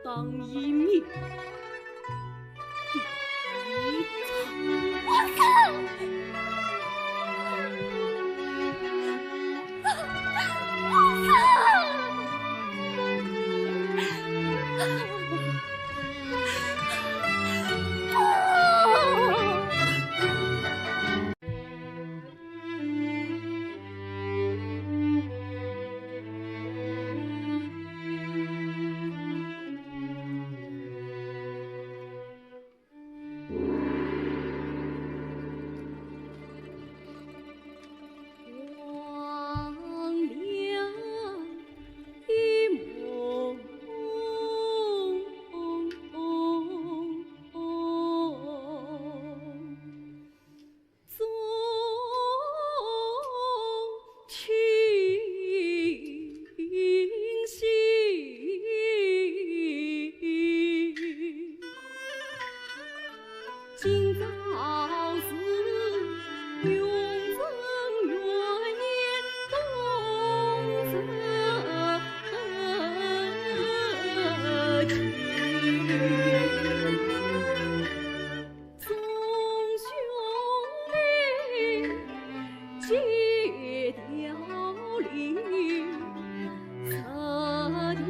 当一面一场，我操！今朝是永贞元年冬至亲，众兄妹结条lin测定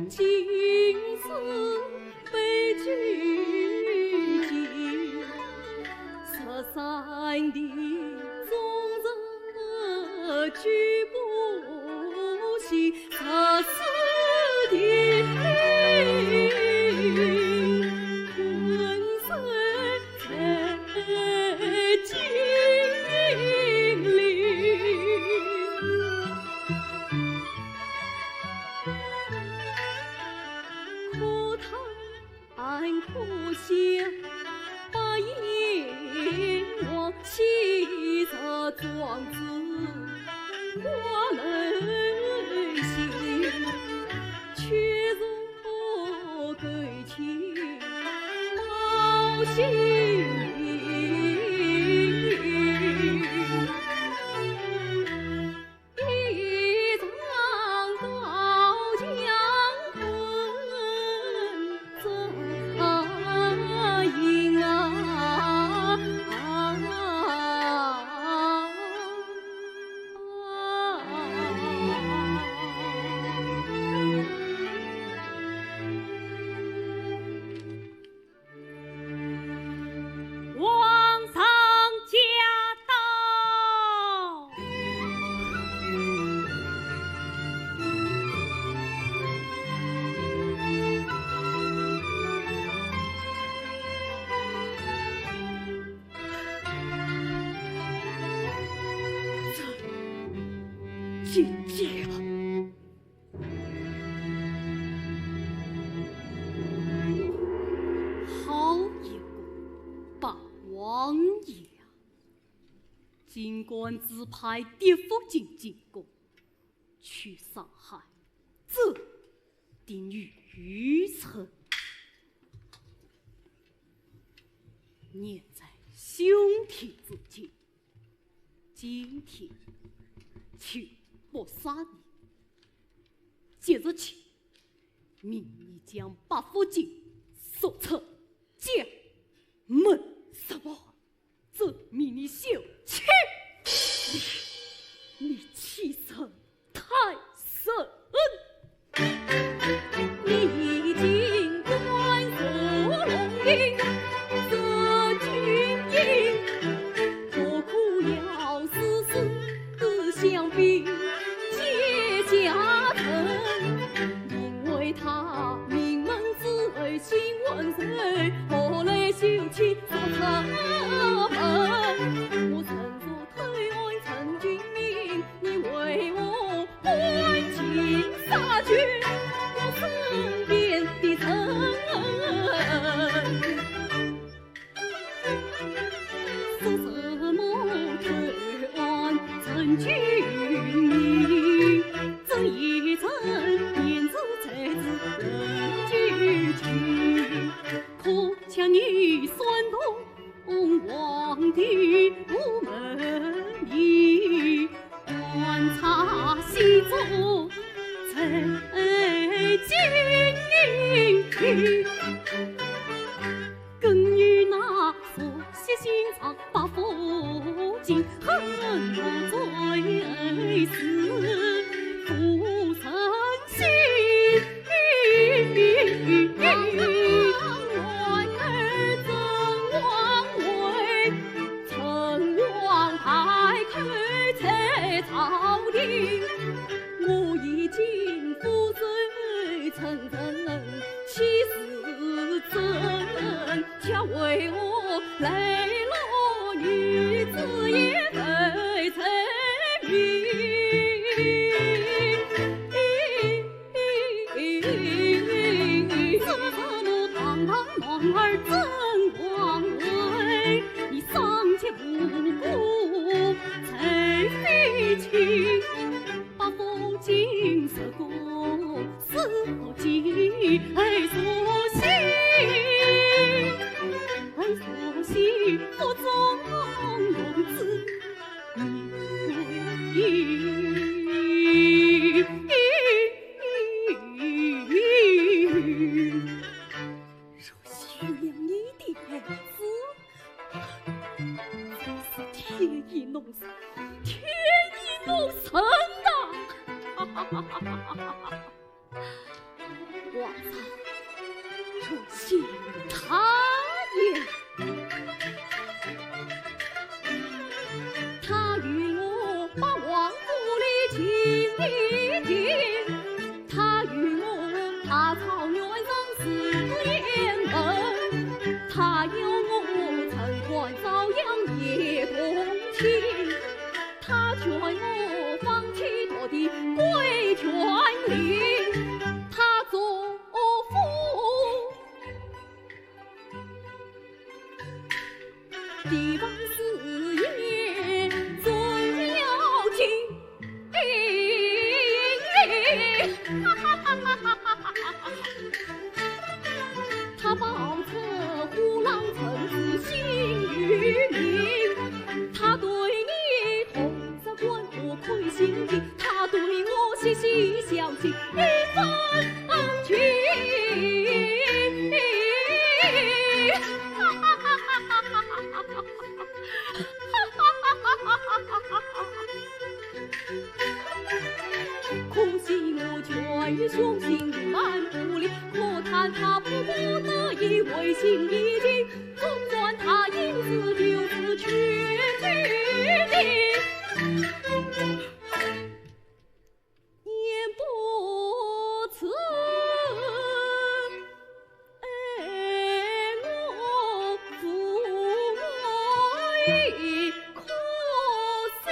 今世悲剧尽，13的众人举不起，14的浑身在金陵。可叹可笑，把阎王气得壮子我内心，却若给情。姐姐。好一个霸王爷啊！尽管自派蝶夫进进宫，去上海，这定愚蠢。念在兄弟之间，今天却不杀你。接着起，命你将八福晋送出将门什么？这命你休去！你欺身太甚！你已经官复龙吟，这军营，何苦要丝丝相逼结家臣？因为他名门子新闻谁，何来休妻所成门？我曾做推案陈君明，你为我关情杀绝我身边的臣。说什么推案陈君明，这一阵言之才子人俱情，可抢你算动皇帝不门里，观察西周才经营，更与那所写心肠把佛经恨我罪死不诚心。朝廷，我已经负罪成人，岂是真？恰为我累落女子也非才名。什么堂堂男儿真王位，你尚且不顾才非情，把佛经色过死后记，所幸佛中龙子若许了你的儿子，是天意弄死，天意弄神呐！皇上，若信他言，他与我把王府里情一定，他与我怕草原上死烟门，他要我城关遭殃也共情，他劝我放弃我的贵权利，他做父地方事业最要紧。他报测虎狼城子心于民，他对你同在关我亏心计，他对我细细相亲一分情。可惜我却雄心满不力，可叹他不得已违心一计，总算他因此就是全决定，言不辞我足以可惜。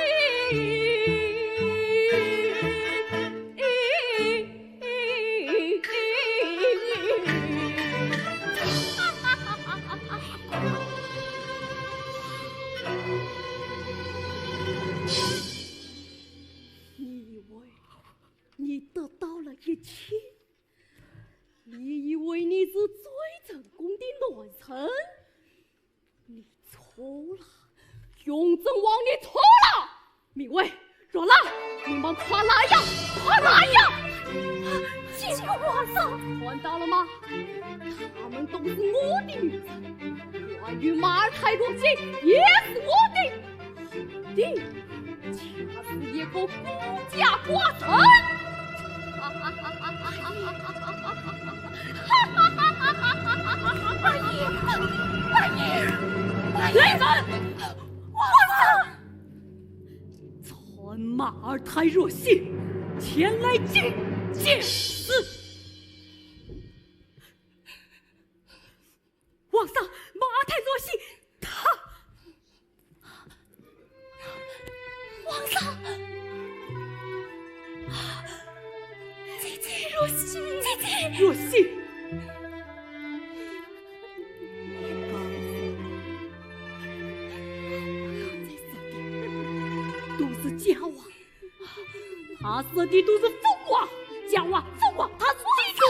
你得到了一切。你以为你是最成功的男人？你错了，雍正王，你错了！明卫、若兰，你们快来呀，快来呀！见过皇上，看到了吗？他们都是我的女人，关于马尔泰若曦也是我的兄弟，恰是一个孤家寡人。来人！皇上，传马尔泰若曦前来觐见死。皇上，马尔泰若曦，他，皇上，姐姐若曦，姐姐若曦。假话，他说的都是疯话，假话，疯话，他记住。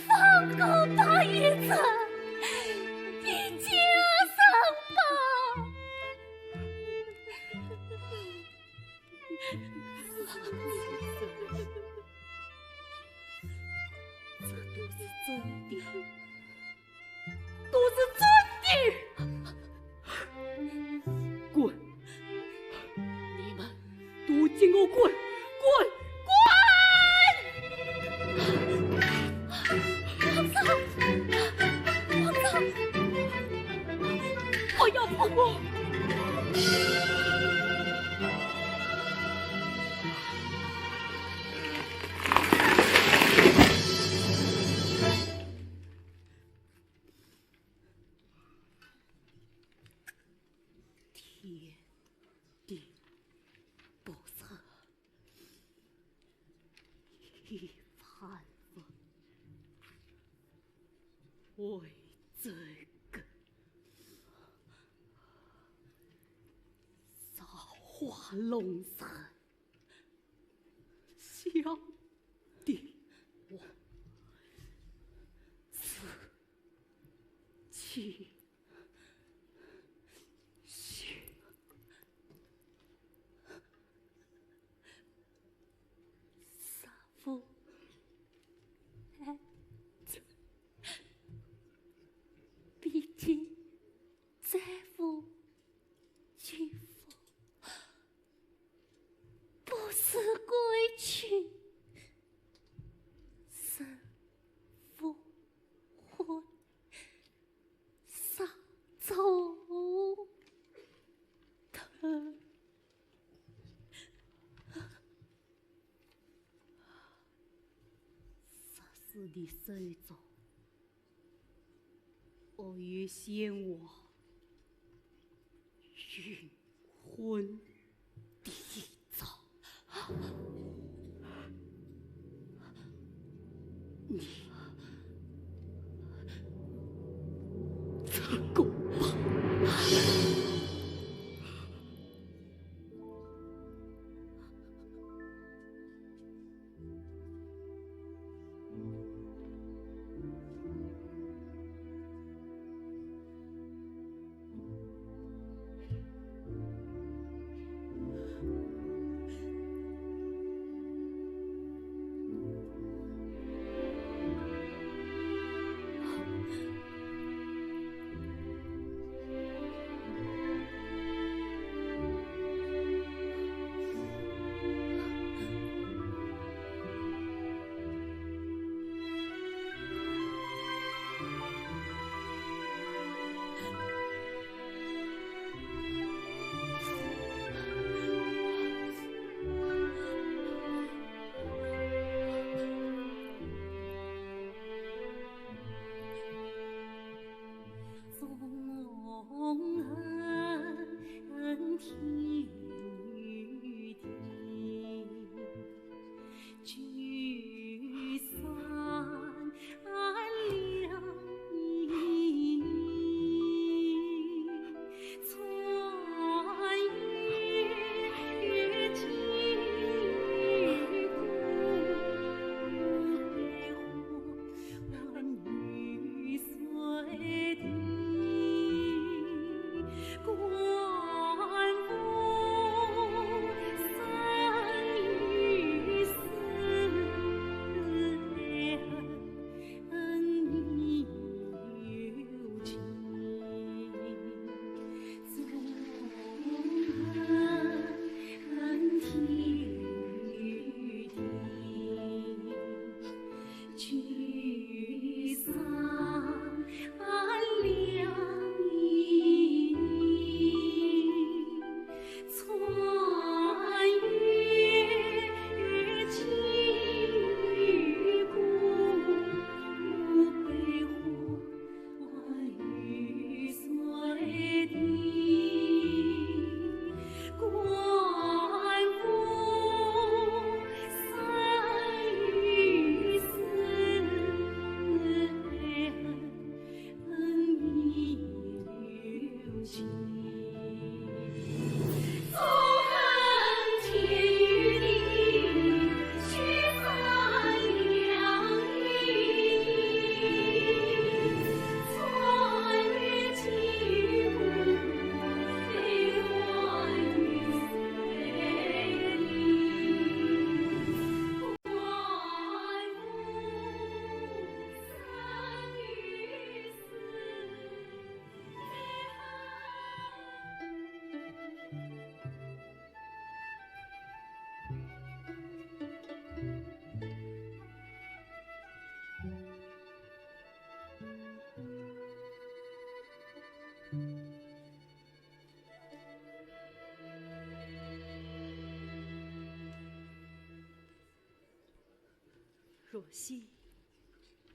放过八爷子，你救上吧。这都是真的。都是真的！滚！你们都给我滚！滚！皇上，皇上，不要碰我！为这个造化弄人，小弟我自己血杀父。毕竟，再夫妻夫不是归去，生父婚上走的。杀死的手中。我与先王运婚缔造，你成功吧！情。纵横天与地，须在两仪。穿越千古，非还于水里。万物生于斯。若曦，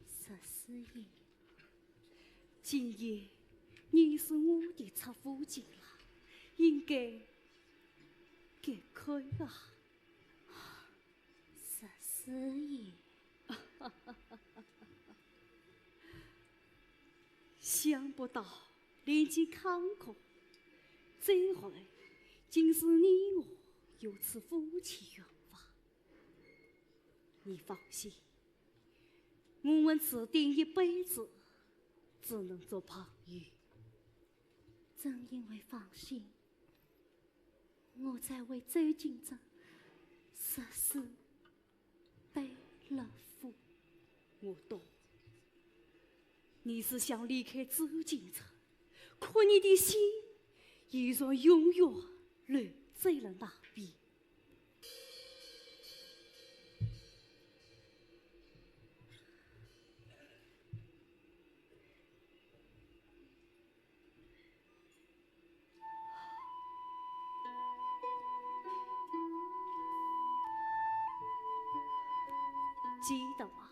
十四爷，今夜你是我的出夫家了，应该开啊！十四爷，想不到历经坎坷，最后竟是你我有此夫妻缘分。你放心，我们注定一辈子只能做朋友。正因为放心，我才为周景泽实施背了负。我懂，你是想离开周景泽，可你的心依然永远留在了那边。记得吗？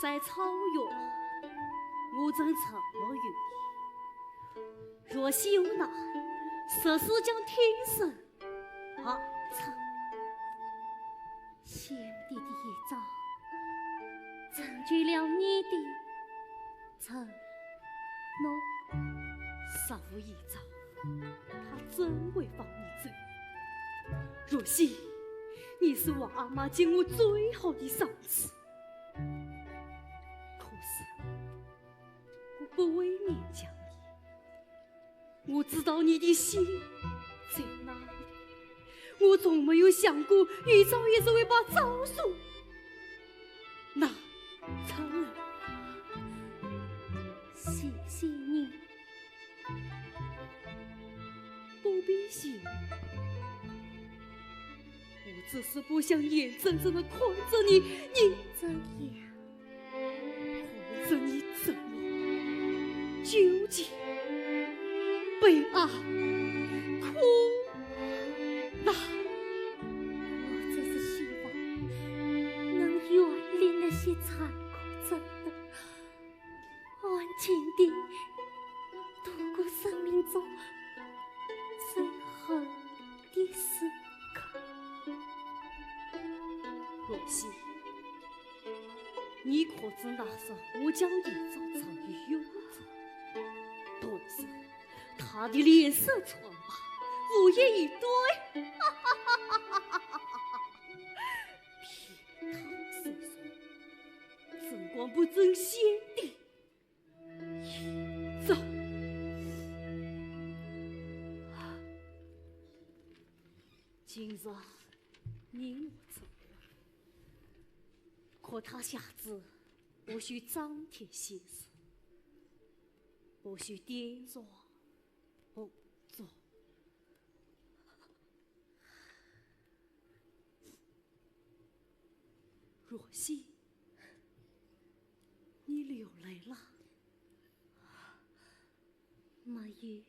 在草原，我曾承诺于你，若是有难，设是将挺身而出。先帝的遗诏成就了你的承诺。杀无遗诏，他怎会放你走？若曦，你是我阿妈敬我最好的赏赐。可是，我不会勉强你。我知道你的心在哪里。我从没有想过遗诏也是会把诏书拿出来。谢谢你，不必谢。我只是不想眼睁睁地看着你这样看着你怎么纠结、悲哀、苦难。我只是希望能远离那些残酷真的，安静地度过生命中最后的时刻。若曦，你可知那时我将遗诏藏于幽处，顿时他的脸色苍白，无言以对。偏袒世俗，正光不正先帝遗诏。今日你我走，可他下子不许张贴显示，不许点上红烛。若曦，你流泪了？没有，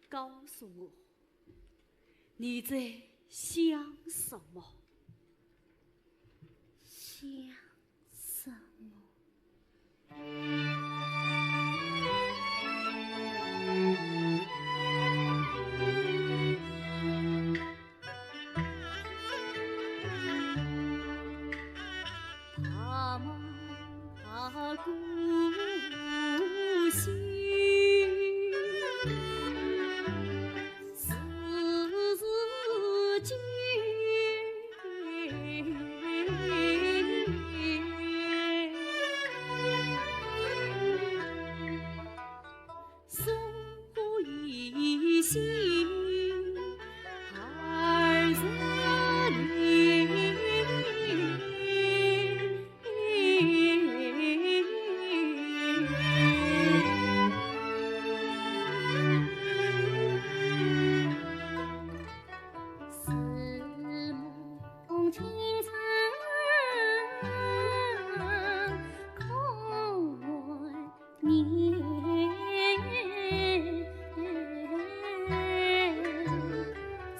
告诉我，你在想什么？想什么？他们他故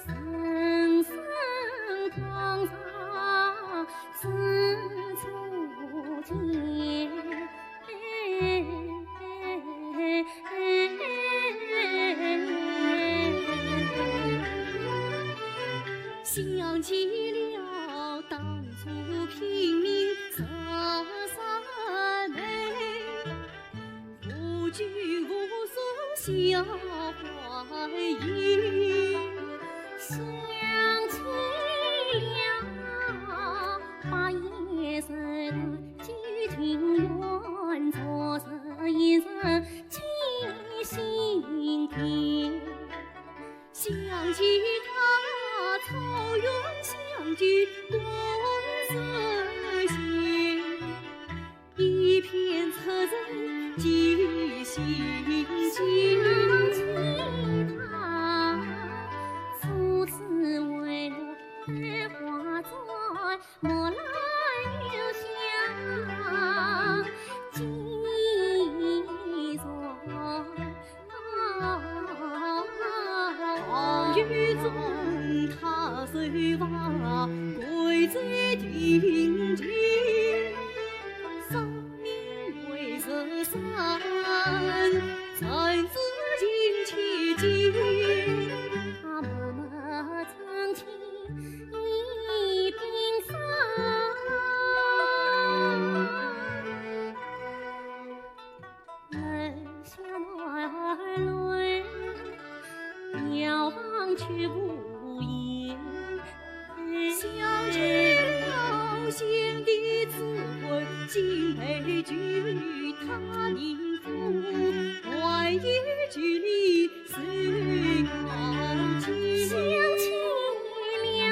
深深放下自处间。想起了当初拼命十三妹，无拘无束笑怀疑，想起了把夜色几情愿错失一生记心田，想起他草原相聚共色线，一片侧人记心间。想起他初次为我戴花簪，莫来留香，几座雨中他虽话贵在庭前，生命为十三，才自尽其间。他默默曾起一柄伞，泪下儿泪，遥望却无言。想起了先帝赐婚金佩具，他宁负怀疑距离随高见。想起了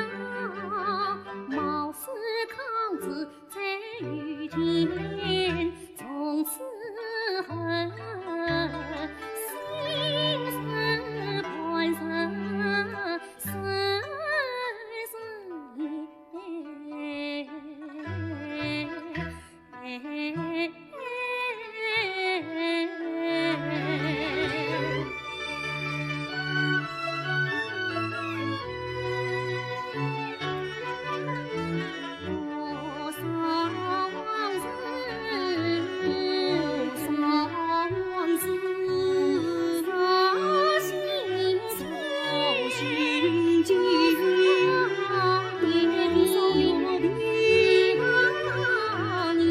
貌似康子在雨天，从此恨心生欢生生多少往事，多少往事，少心少心间，年少有别啊年，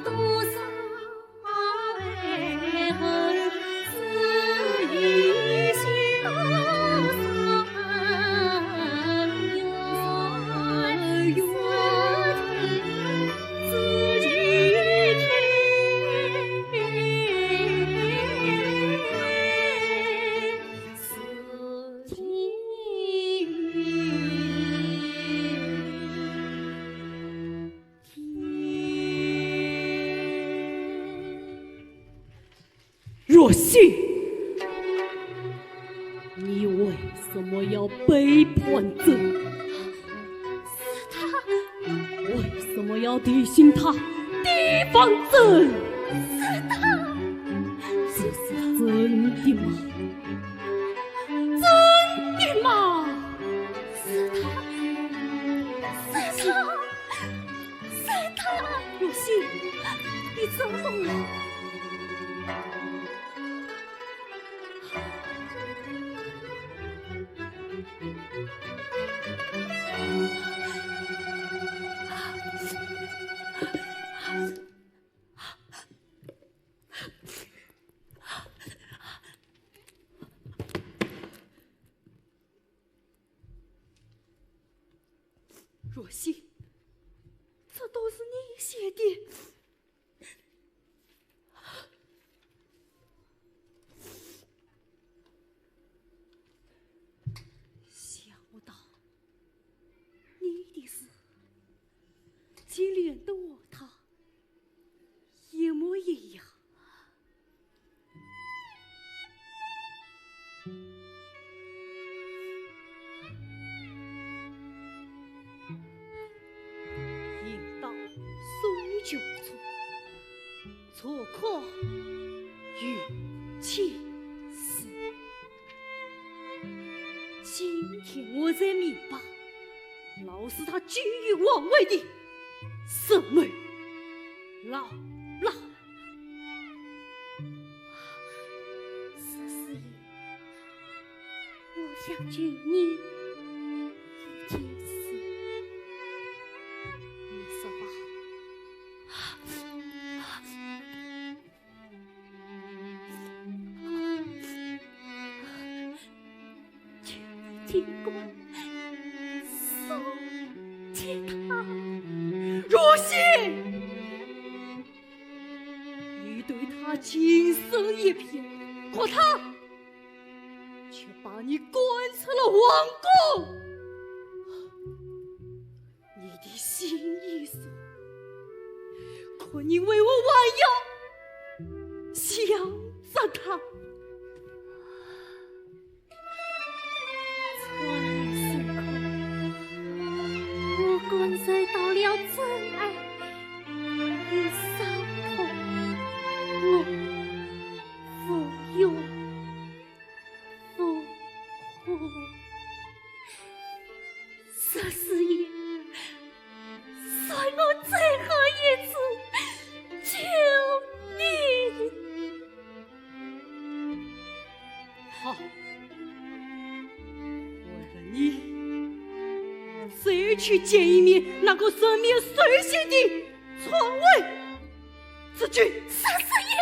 多少爱恨似一线，多少恩怨自己思若曦，你为什么要背叛朕？为什么要提醒他提防朕？这是真的吗？真的吗？若曦，你怎么了？若曦，这都是你写的，错况与前世。今天我才明白，老是他急于妄为的什么老老。佘师爷，我想救你一件事，你说吧。经过送给他。若曦，你对他情深一片，可他却把你赶出了王宫。你的心意说，可你为我弯腰，想着他。我感受到了真爱与伤痛，我无用无护。佘师爷，在我最后一次求你。好，为了你，再去见一面那个生命随性的篡位之君。佘师爷，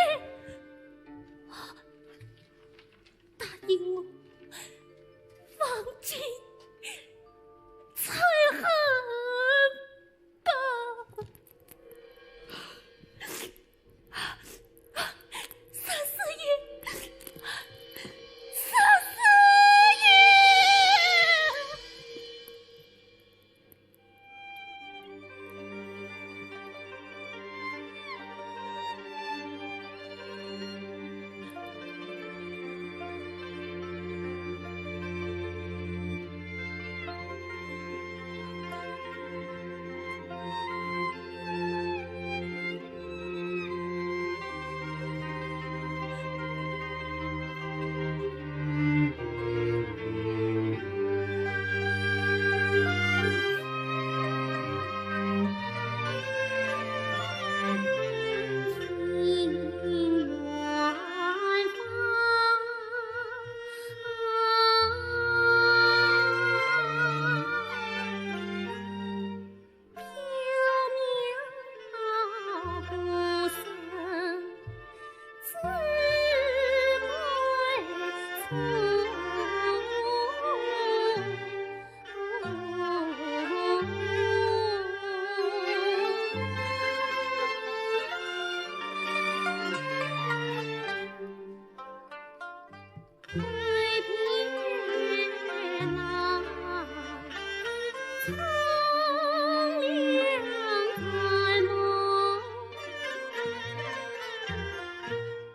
答应我，放尽残恨吧。佘师爷，佘师爷。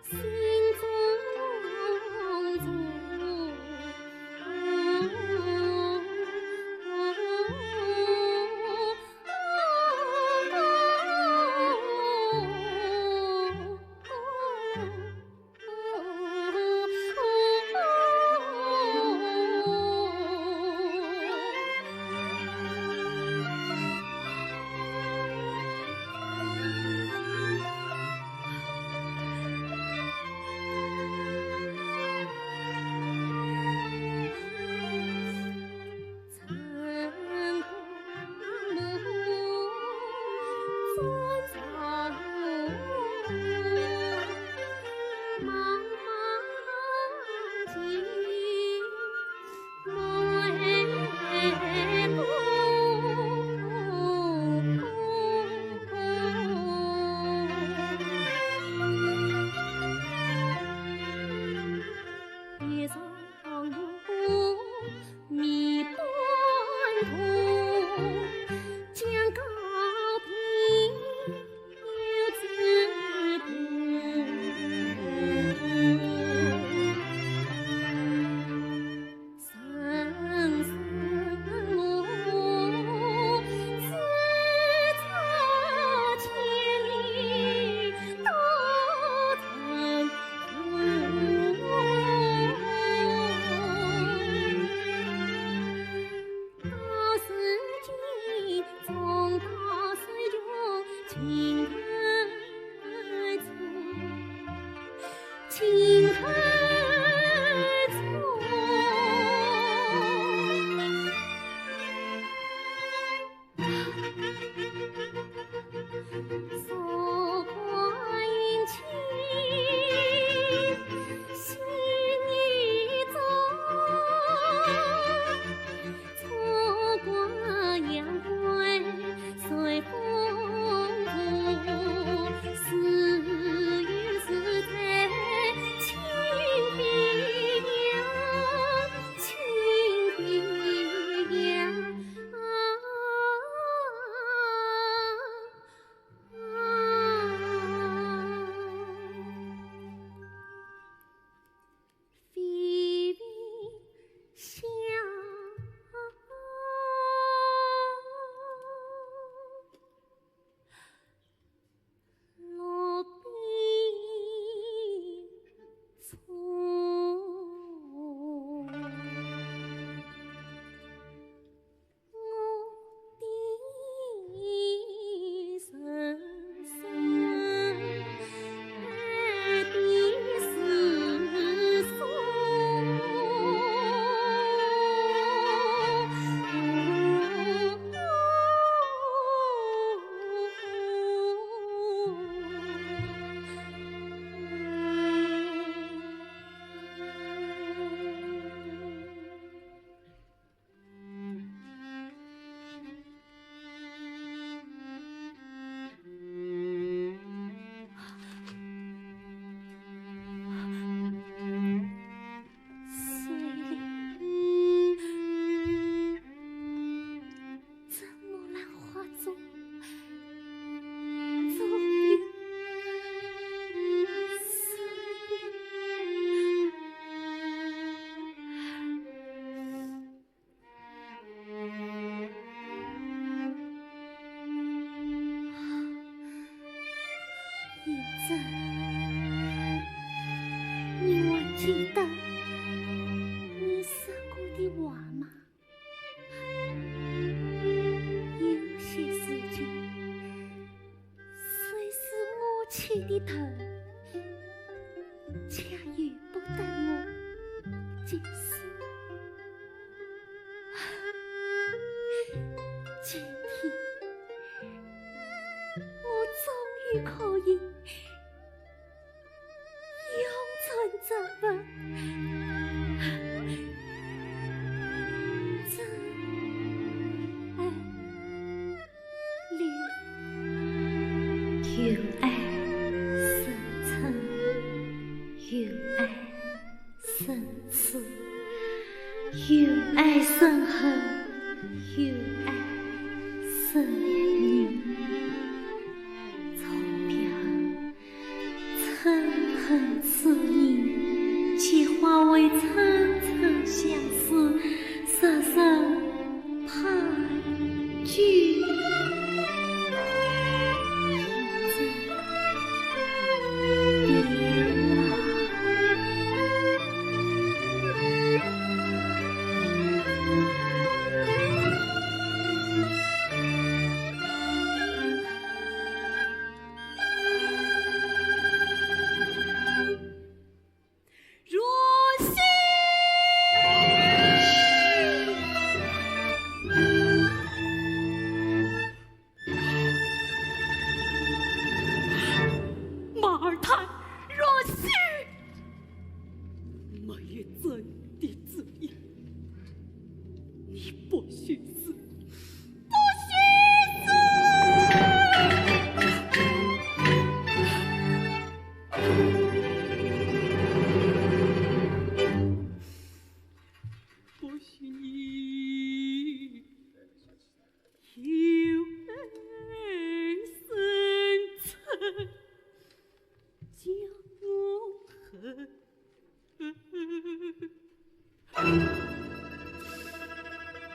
心中今后错挂阴晴，心意重，错挂阳关随风舞，似云似彩，情比阳，情比阳。菲比香，落笔从。你还记得你说过的话吗？有些事情虽是我起的头，却由不得我解释。今天我终于可以永存着吧。有爱深沉，有爱深处，有爱深厚，有爱深远。从表嗔恨之意，却化为层层相思，深深盘踞。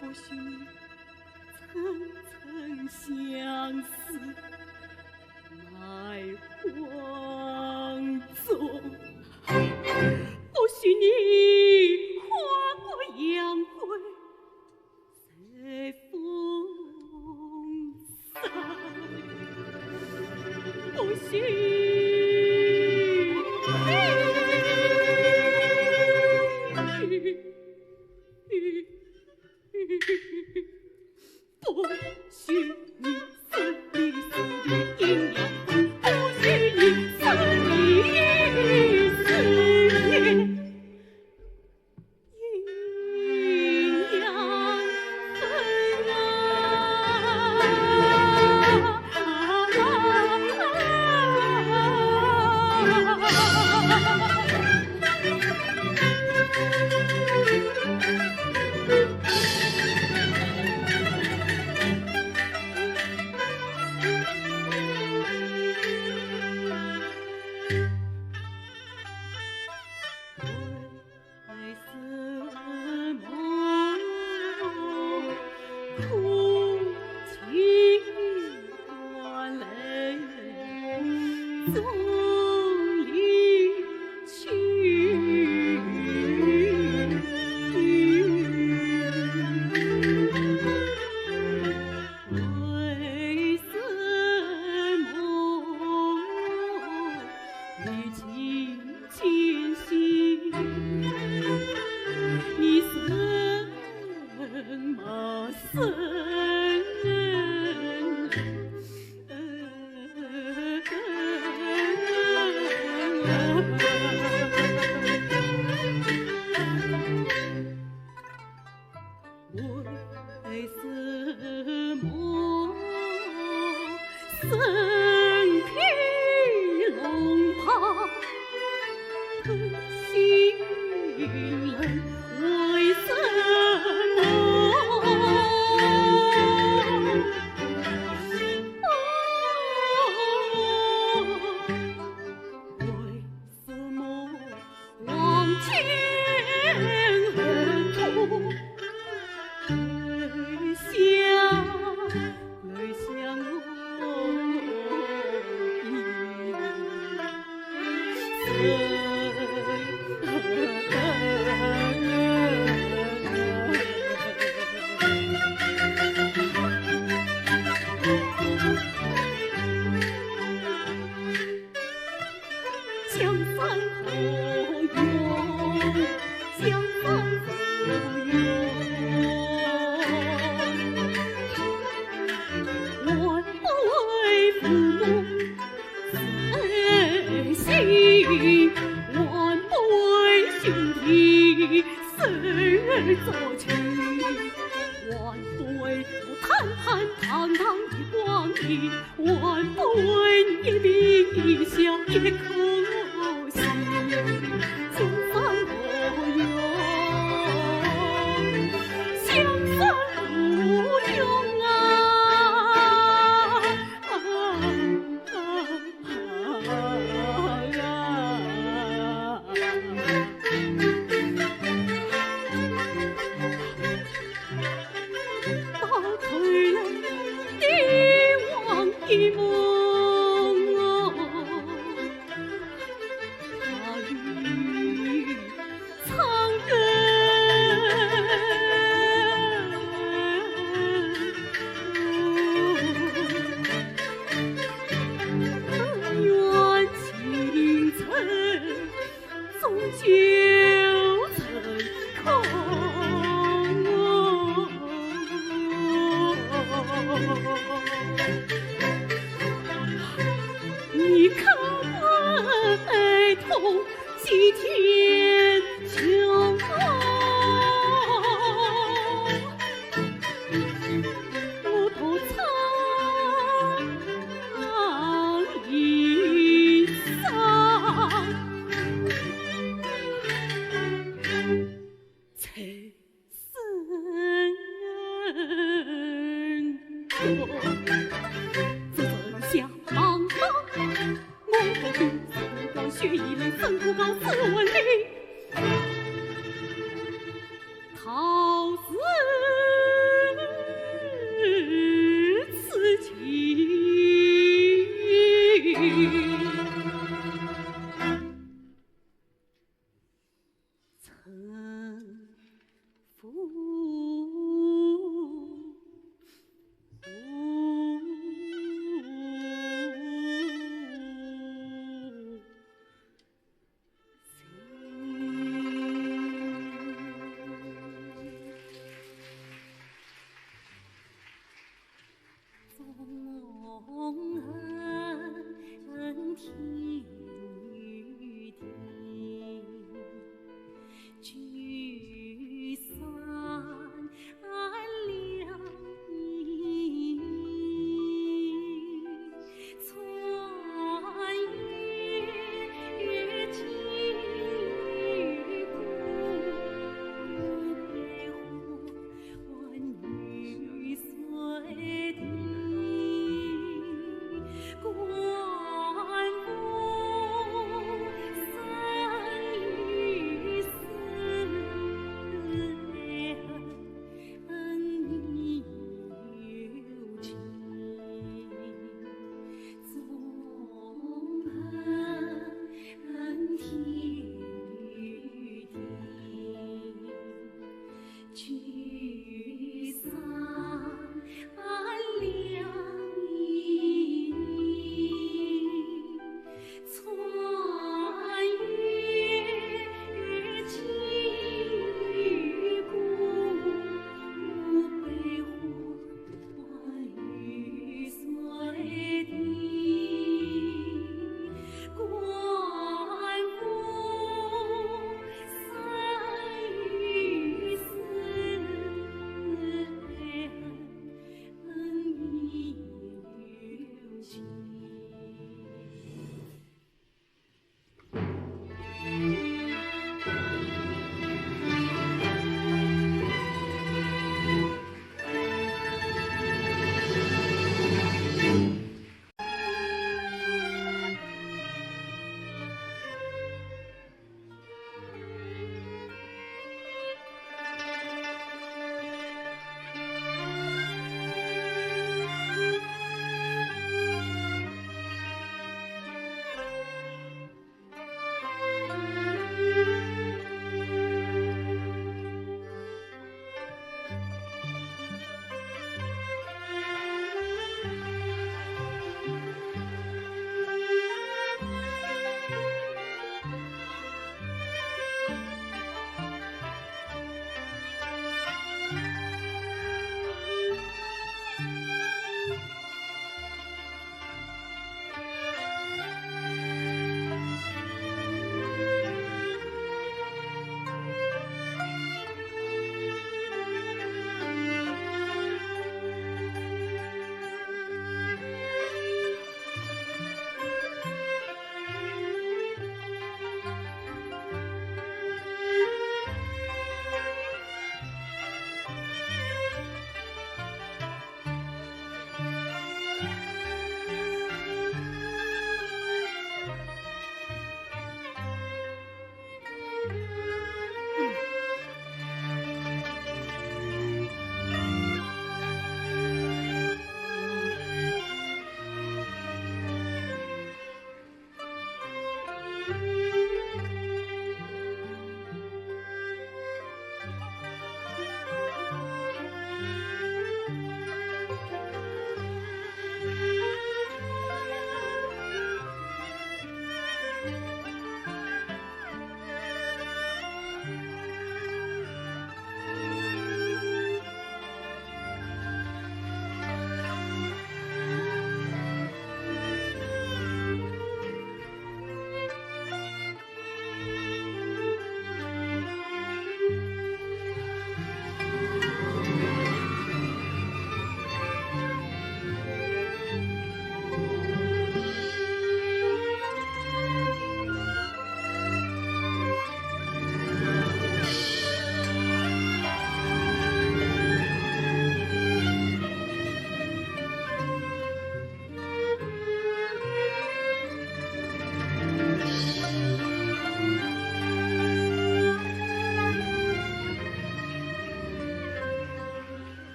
不许你层层相思埋黄宗，不许你花过杨贵随风散，不许。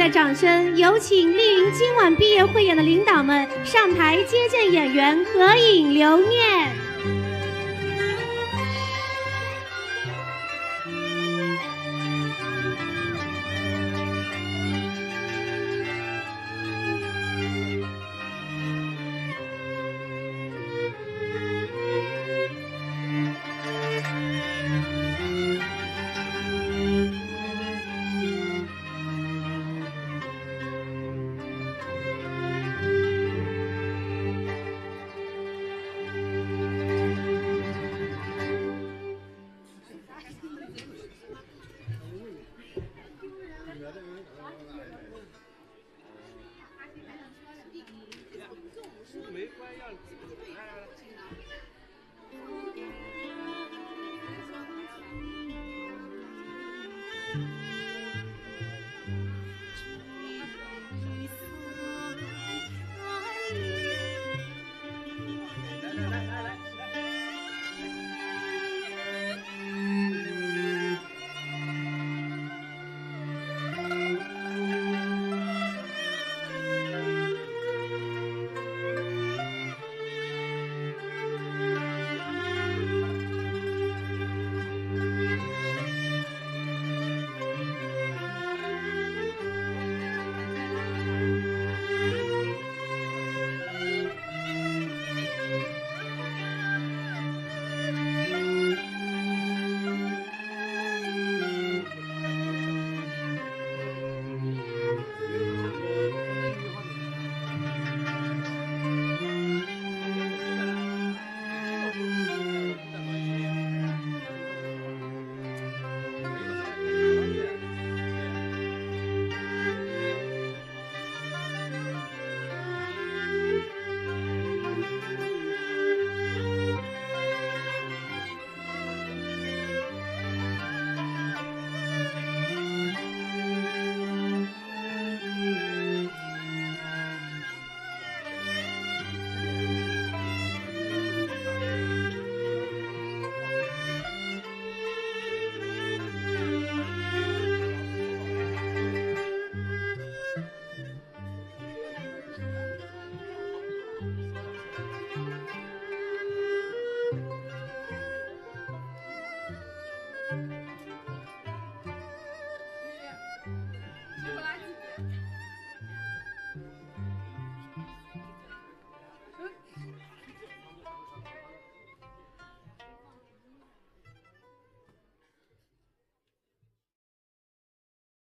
的掌声，有请莅临今晚毕业汇演的领导们上台接见演员合影留念。